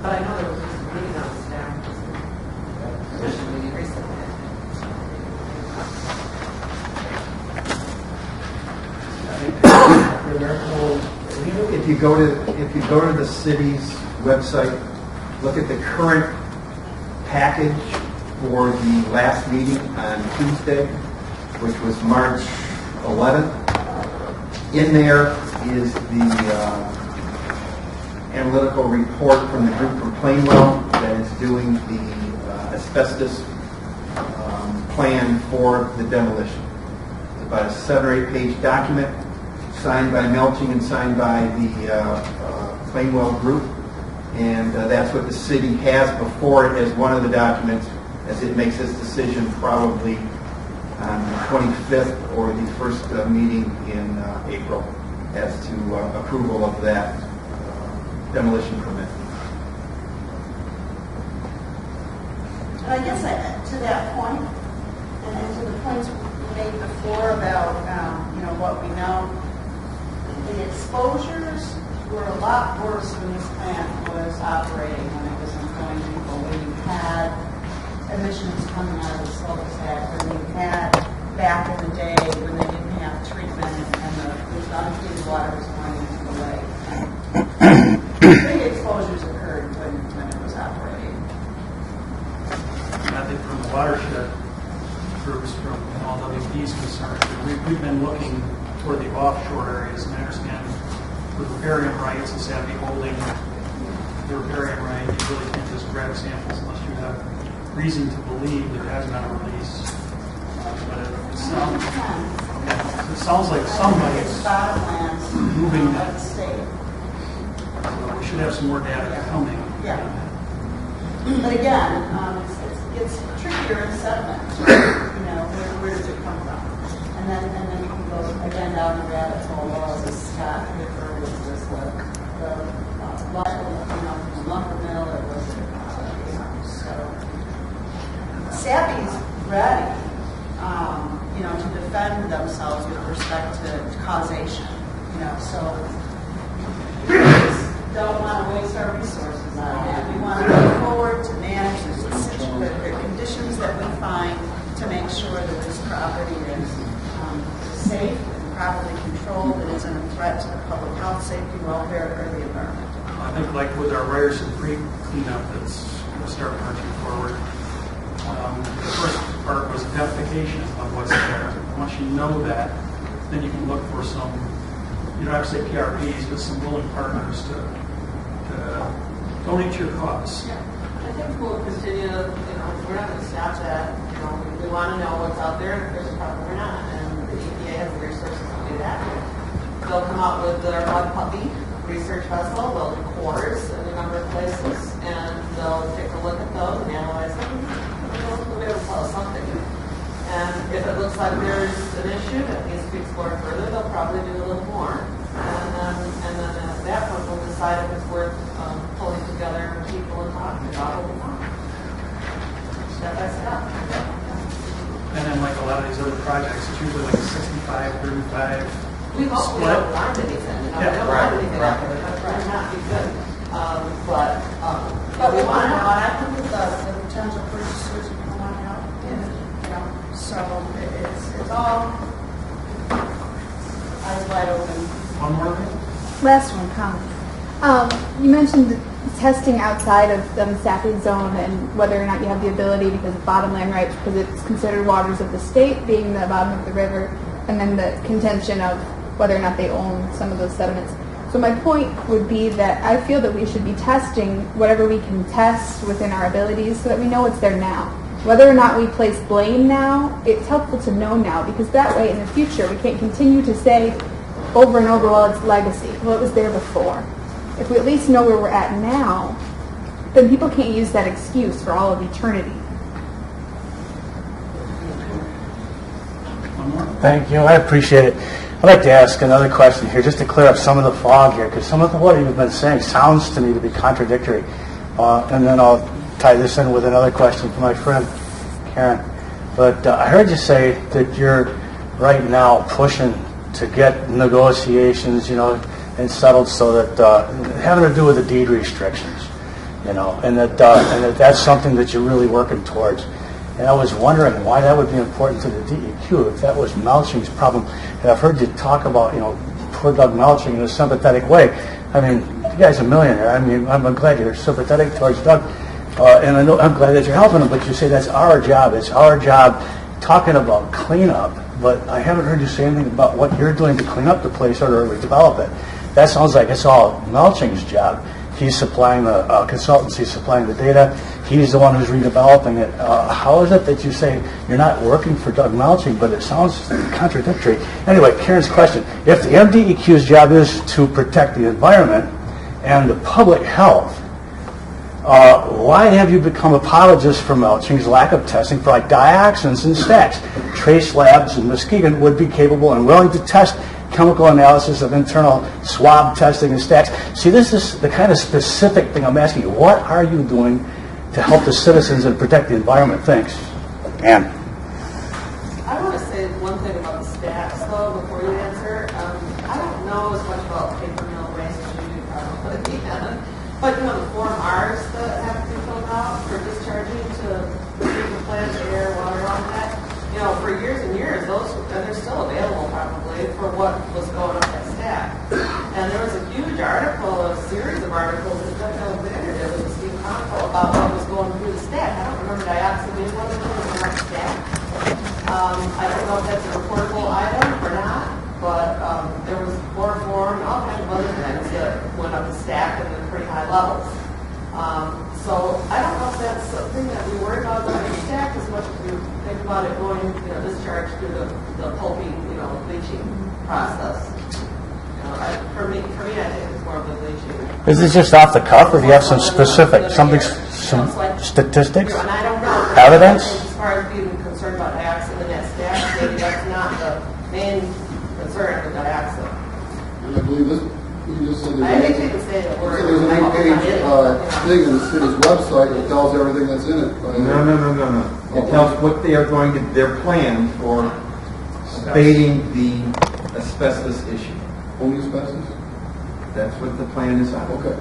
But I know there was just a meeting on the staff. Commission meeting recently. If you go to the city's website, look at the current package for the last meeting on Tuesday, which was March 11th. In there is the analytical report from the group from Plainwell that is doing the asbestos plan for the demolition. It's about a 7 or 8 page document signed by Melching and signed by the Plainwell group. And that's what the city has before it as one of the documents as it makes its decision probably on the 25th or the first meeting in April as to approval of that demolition permit. I guess to that point, and to the points we made before about what we know, the exposures were a lot worse when this plant was operating, when it was employing people, when you had emissions coming out of the cul-de-sac, when you had back in the day when they didn't have treatment and the untreated water was going into the lake. Big exposures occurred when it was operating. I think from the Watershed groups, from all WP's concerned, we've been looking for the offshore areas, and I understand with riparian rights and Savvy holding the riparian right, you really can't just grab samples unless you have reason to believe there has been a release. But it sounds like somebody's moving that. So we should have some more data coming. Yeah. But again, it's trickier in sediment. Where does it come from? And then you can go again down the rabbit hole. Well, is this Scott River? Was this the lumber mill? Or was it? So Savvy's ready, to defend themselves with respect to causation. So we just don't want to waste our resources on that. We want to go forward to manage the conditions that we find to make sure that this property is safe and properly controlled and isn't a threat to the public health, safety, welfare, or the environment. I think like with our Ryerson Creek cleanup, that's going to start marching forward. The first part was identification of what's there. Once you know that, then you can look for some, you don't have to say PRPs, but some willing partners to donate to your cause. Yeah. I think we'll continue, we're not going to stop that. We want to know what's out there, if there's a problem or not. And the EPA has the resources to do that. They'll come out with their mud puppy research vessel. They'll do cores in a number of places, and they'll take a look at those and analyze them. They'll be able to tell us something. And if it looks like there's an issue that needs to be explored further, they'll probably do a little more. And then at that point, we'll decide if it's worth pulling together people and talking about it or not. Step by step. And then like a lot of these other projects, it's usually like a 65, 35 We hope we split. don't find anything. We Yeah, don't right, find anything right. out there. That might not be good. But we want to know, and I think with the potential purchasers who come on out, so it's all eyes wide open. One more thing? Last one, comment. You mentioned testing outside of the sapping zone and whether or not you have the ability because of bottomland rights, because it's considered waters of the state, being the bottom of the river, and then the contention of whether or not they own some of those sediments. So my point would be that I feel that we should be testing whatever we can test within our abilities so that we know what's there now. Whether or not we place blame now, it's helpful to know now, because that way in the future we can't continue to say over and over, well, it's legacy. Well, it was there before. If we at least know where we're at now, then people can't use that excuse for all of eternity. Thank you. I appreciate it. I'd like to ask another question here, just to clear up some of the fog here, because some of what you've been saying sounds to me to be contradictory. And then I'll tie this in with another question for my friend Karen. But I heard you say that you're right now pushing to get negotiations, and settled so that having to do with the deed restrictions. and that's something that you're really working towards. And I was wondering why that would be important to the DEQ if that was Melching's problem. And I've heard you talk about, poor Doug Melching in a sympathetic way. I mean, the guy's a millionaire. I mean, I'm glad you're sympathetic towards Doug. And I'm glad that you're helping him, but you say that's our job. It's our job talking about cleanup, but I haven't heard you say anything about what you're doing to clean up the place or to redevelop it. That sounds like it's all Melching's job. He's supplying the consultancy, supplying the data. He's the one who's redeveloping it. How is it that you say you're not working for Doug Melching, but it sounds contradictory? Anyway, Karen's question. If the MDEQ's job is to protect the environment and the public health, why have you become apologists for Melching's lack of testing for like dioxins and stacks? Trace labs in Muskegon would be capable and willing to test chemical analysis of internal swab testing and stacks. See, this is the kind of specific thing I'm asking you. What are you doing to help the citizens and protect the environment? Thanks. Ann. I want to say one thing about the stacks, though, before you answer. I don't know as much about paper mill waste as you do probably. But, the Form Rs that have to be filled out for discharging to treatment plants, air, water, all that, for years and years, and they're still available probably for what was going up that stack. And there was a huge article, a series of articles that Doug Alexander did with Steve Conkle about what was going through the stack. I don't remember dioxin being one of them in that stack. I don't know if that's a reportable item or not, but there was chloroform and all kinds of other things that went up the stack at pretty high levels. So I don't know if that's something that we worry about going the stack as much as we think about it going, discharge through the pulping, bleaching process. For me, I think it's more of the bleaching. Is this just off the cuff, or do you have some specific, some statistics? And I don't know. Evidence? As far as being concerned about dioxin in that stack, maybe that's not the main concern with dioxin. And I believe this, you just said I hate to even say the word. there's an 8-page thing in the city's website that tells everything that's in it. No. It tells what they are going to, their plan for abating the asbestos issue. Only asbestos? That's what the plan is on. Okay.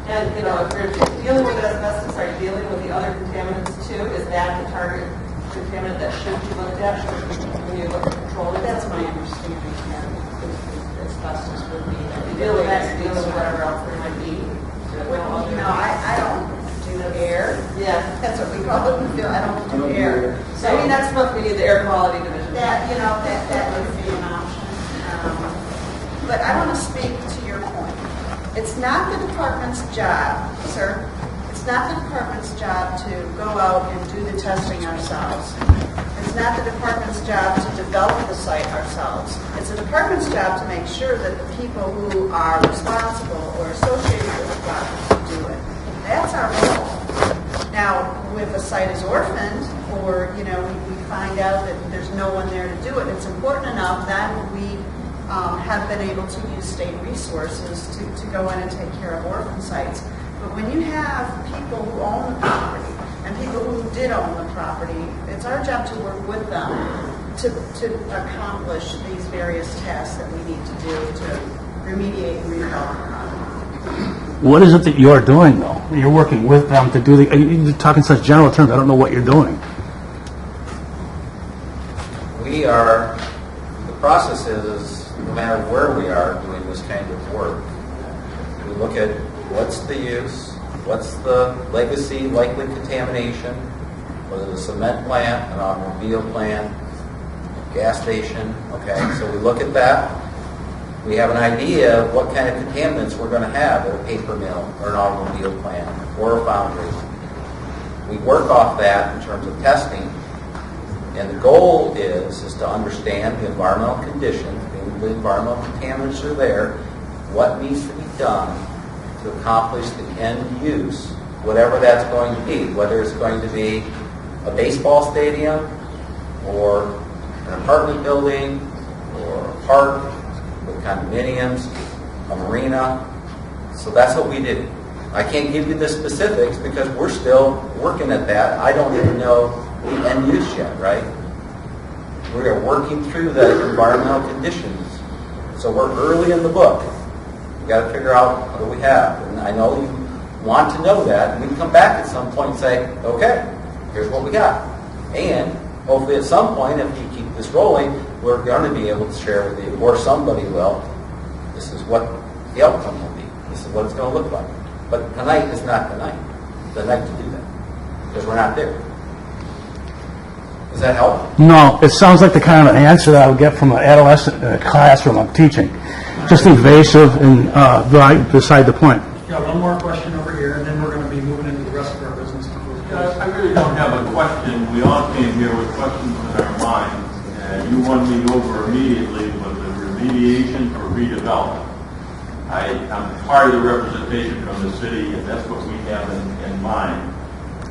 And, if you're dealing with asbestos, are you dealing with the other contaminants too? Is that the target contaminant that should be looked at when you look at controlling? That's my understanding. Asbestos would be. You deal with that, you deal with whatever else there might be. I don't do air. Yeah. That's what we call it. I don't do air. So I mean, that's what we need, the air quality division. That would be an option. But I want to speak to your point. It's not the department's job, sir. It's not the department's job to go out and do the testing ourselves. It's not the department's job to develop the site ourselves. It's the department's job to make sure that the people who are responsible or associated with the project do it. That's our role. Now, if a site is orphaned, or we find out that there's no one there to do it, it's important enough then we have been able to use state resources to go in and take care of orphan sites. But when you have people who own the property and people who did own the property, it's our job to work with them to accomplish these various tasks that we need to do to remediate and redevelop the property. What is it that you're doing, though? You're working with them to do you're talking such general terms. I don't know what you're doing. The process is, no matter where we are doing this kind of work, we look at what's the use, what's the legacy, likely contamination, whether it's a cement plant, an automobile plant, gas station, okay? So we look at that. We have an idea of what kind of contaminants we're going to have at a paper mill or an automobile plant or a foundry. We work off that in terms of testing, and the goal is to understand the environmental conditions, the environmental contaminants are there, what needs to be done to accomplish the end use, whatever that's going to be, whether it's going to be a baseball stadium or an apartment building or a park with condominiums, a marina. So that's what we do. I can't give you the specifics because we're still working at that. I don't even know the end use yet, right? We are working through the environmental conditions. So we're early in the book. We've got to figure out what do we have. And I know want to know that, and we can come back at some point and say, okay, here's what we got. And hopefully at some point, if you keep this rolling, we're going to be able to share with you, or somebody will, this is what the outcome will be. This is what it's going to look like. But tonight is not the night to do that, because we're not there. Does that help? No, it sounds like the kind of an answer that I would get from an adolescent in a classroom I'm teaching. Just evasive and right beside the point. Got one more question over here, and then we're going to be moving into the rest of our business. I really don't have a question. We all came here with questions in our minds, and you won me over immediately with the remediation or redevelopment. I'm part of the representation from the city, and that's what we have in mind.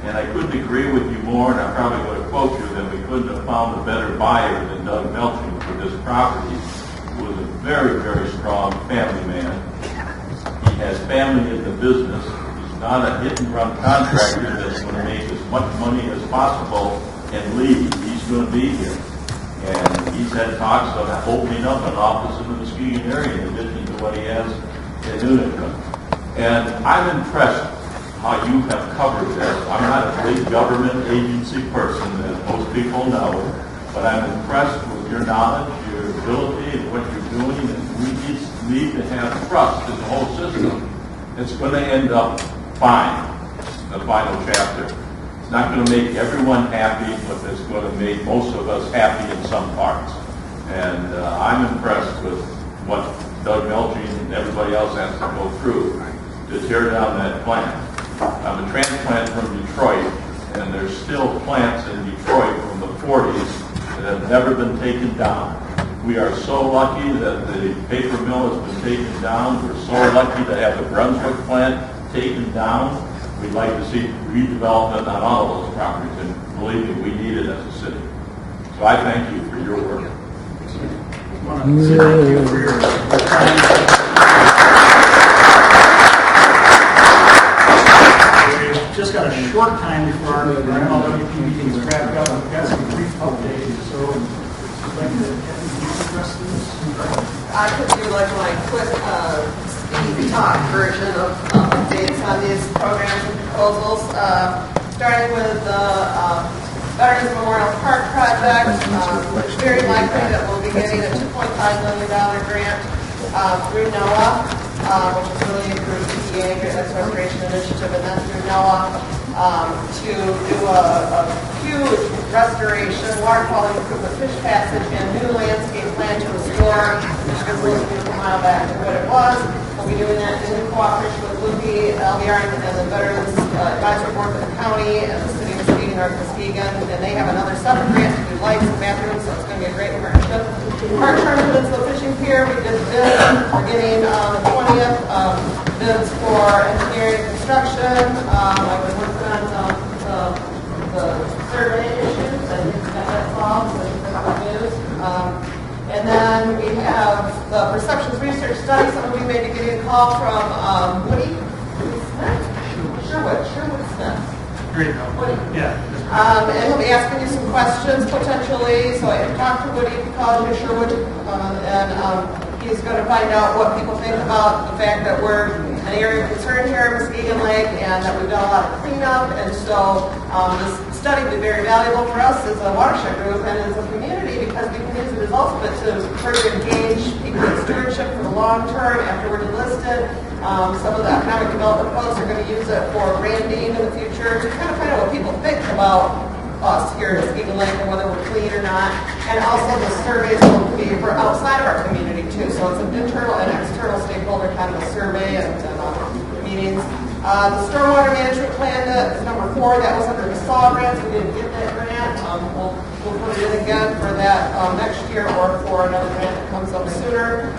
And I couldn't agree with you more, and I'm probably going to quote you, that we couldn't have found a better buyer than Doug Melching for this property, who is a very, very strong family man. He has family in the business. He's not a hit-and-run contractor that's going to make as much money as possible and leave. He's going to be here. And he's had talks of opening up an office in the Muskegon area in addition to what he has in Utica. And I'm impressed how you have covered this. I'm not a big government agency person, as most people know, but I'm impressed with your knowledge, your ability, and what you're doing, and we need to have trust in the whole system. It's going to end up fine, the final chapter. It's not going to make everyone happy, but it's going to make most of us happy in some parts. And I'm impressed with what Doug Melching and everybody else has to go through to tear down that plant. I'm a transplant from Detroit, and there's still plants in Detroit from the 40s that have never been taken down. We are so lucky that the paper mill has been taken down. We're so lucky to have the Brunswick plant taken down. We'd like to see redevelopment on all of those properties, and believe me, we need it as a city. So I thank you for your work. Thank you for your time. Just got a short time before our MLWP meetings wrapped up. We've got some brief updates, so I'd like to address this. I could do like my quick speed talk version of updates on these programs and proposals. Starting with the Veterans Memorial Park project, it's very likely that we'll be getting a $2.5 million grant through NOAA, which is really through PTA, Great Lakes Restoration Initiative, and then through NOAA to do a huge restoration, water quality improvement, fish passage, and new landscape plan to restore Michigan's most beautiful mile back to what it was. We'll be doing that in cooperation with Lupe, LVR, and the Veterans Advisory Board for the county and the city of Muskegon, North Muskegon, and they have another separate grant to do lights and bathrooms, so it's going to be a great partnership. Park Term Peninsula Fishing Pier, we did bids. We're getting the 20th bids for engineering and construction. I've been working on the survey issues. I think we got that solved, so that's good news. And then we have the perceptions research study. Some of you may be getting a call from Woody Smith? Sherwood Smith. Great. Woody. Yeah. And he'll be asking you some questions potentially. So I talked to Woody, called you Sherwood, and he's going to find out what people think about the fact that we're an area of concern here in Muskegon Lake and that we've done a lot of cleanup. And so this study will be very valuable for us as a watershed group and as a community because we can use the results of it to further engage people in stewardship for the long term after we're delisted. Some of the economic development folks are going to use it for branding in the future to kind of find out what people think about us here in Muskegon Lake and whether we're clean or not. And also the surveys will be for outside of our community too. So it's an internal and external stakeholder kind of a survey and meetings. The stormwater management plan, number 4, that was under the SAW grant. We didn't get that grant. We'll put it in again for that next year or for another grant that comes up sooner.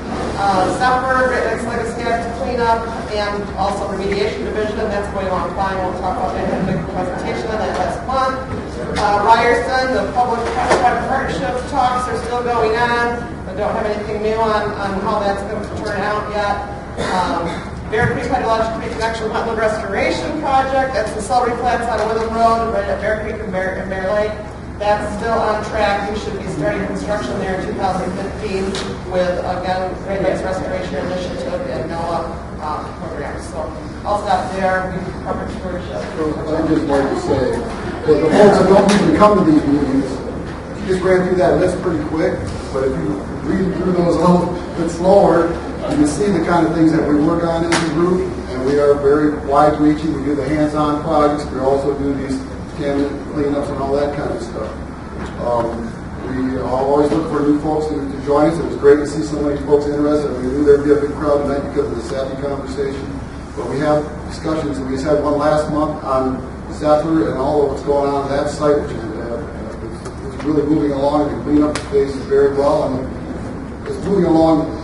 Summer, Great Lakes Legacy Act to clean up, and also remediation division. That's going on fine. We'll talk about that. I had a big presentation on that last month. Ryerson, the public-private partnership talks are still going on. I don't have anything new on how that's going to turn out yet. Bear Creek Hydrologic Reconnection Wetland Restoration Project. That's the celery plants on Witham Road, right at Bear Creek and Bear Lake. That's still on track. We should be starting construction there in 2015 with, again, Great Lakes Restoration Initiative and NOAA programs. So Also out there, we covered stewardship. I'd just like to say, for the folks that don't even come to these meetings, you just ran through that list pretty quick, but if you read through those a little bit slower, you can see the kind of things that we work on as a group, and we are very wide-reaching. We do the hands-on projects. We also do these cabinet cleanups and all that kind of stuff. We always look for new folks to join us. It was great to see so many folks interested. We knew there'd be a big crowd tonight because of the SAPI conversation. But we have discussions. We just had one last month on Zephyr and all of what's going on that site, which is it's really moving along. The cleanup phase is very well, and it's moving along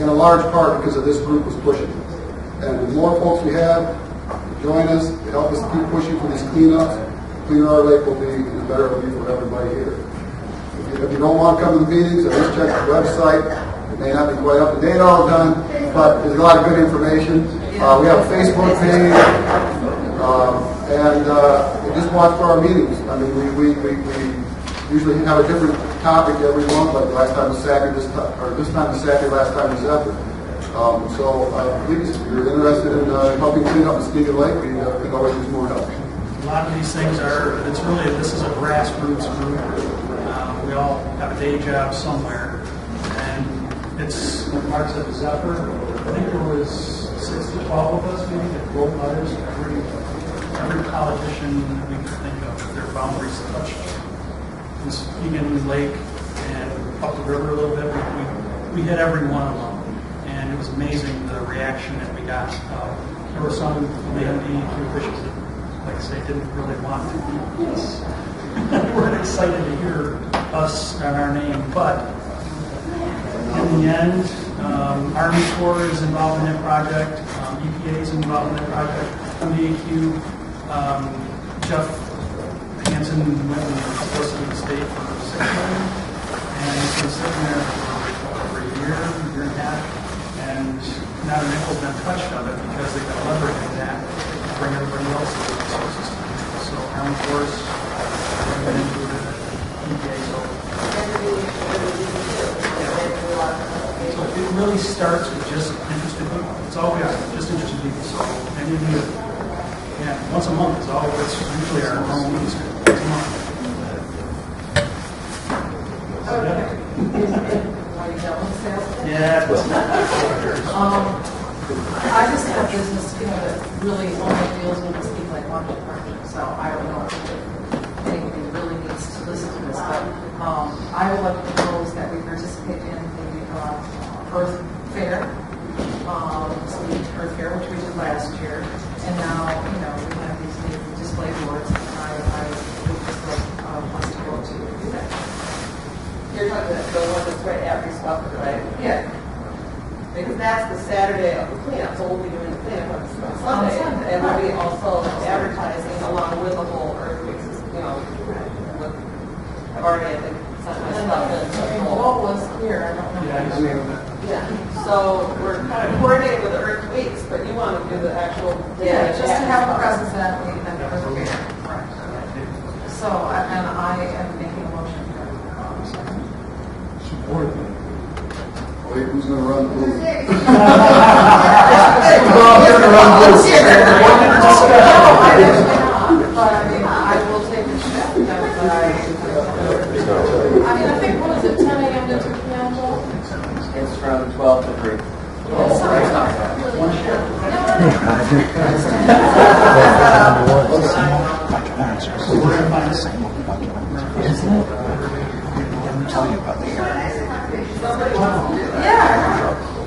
in a large part because of this group was pushing. And the more folks we have to join us, to help us keep pushing for these cleanups, the cleaner our lake will be, and the better it will be for everybody here. If you don't want to come to the meetings, at least check the website. It may not be quite up to date all the time, but there's a lot of good information. We have a Facebook page, and just watch for our meetings. I mean, we usually have a different topic every month, like last time was SACI, this time was SACI, last time was Zephyr. Please, if you're interested in helping clean up Muskegon Lake, we can always use more help. A lot of these things this is a grassroots group. We all have a day job somewhere, and it's, like Mark said, the Zephyr. I think there was 6 to 12 of us maybe that wrote letters. Every politician we could think of, their boundaries touched Muskegon Lake and up the river a little bit. We hit every one of them, and it was amazing the reaction that we got. There were some of the MDEQ officials that, like I say, didn't really want to be us. We weren't excited to hear us and our name, but in the end, Army Corps is involved in that project, EPA is involved in that project, MDEQ, Jeff Hansen went and solicited the state for $6 million, and he's been sitting there for over a year and a half, and not a nickel's been touched of it because they've been leveraging that to bring everybody else's resources to it. So Army Corps went into the EPA. So it really starts with just interested people. It's all we are, just interested people. So any of you, once a month is all. It's usually our normal meetings. Once a month. Yeah. I just have business, that really only deals with Muskegon Lake Watershed Partnership, so I don't know if anybody really needs to listen to this, but I would like to propose that we participate in the Earth Fair, Earth Fair, which we did last year, and now, we have these new display boards, and I would just like us to go to do that. You're talking about the one that's right after Swapper, right? Yeah. Because that's the Saturday of the cleanup, so we'll be doing the cleanup on Sunday, and we'll be also advertising along with the whole Earth Week, I've already, I think, sent my stuff in. What was here, I don't know. Yeah, so we're kind of coordinating with the Earth Weeks, but you want to do the actual. Yeah, just to have a presence that week and the Earth Week. So, and I am making a motion for support. Wait, who's going to run the booth? But I mean, I will take the step. I think, what is it, 10 a.m. to 2 p.m., Joel? It's from 12 to 3.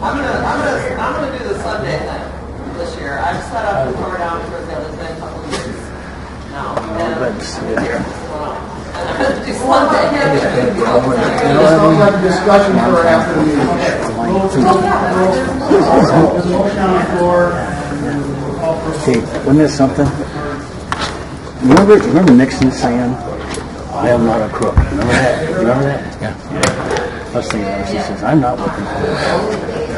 I'm gonna do the Sunday thing this year. I've set up the tour down for the other been a couple of years now. Glad to see you here. Sounds like a discussion for after the meeting. Hey, wasn't that something? Remember Nixon saying, I am not a crook. Remember that? Yeah. I was thinking, he says, I'm not looking for this.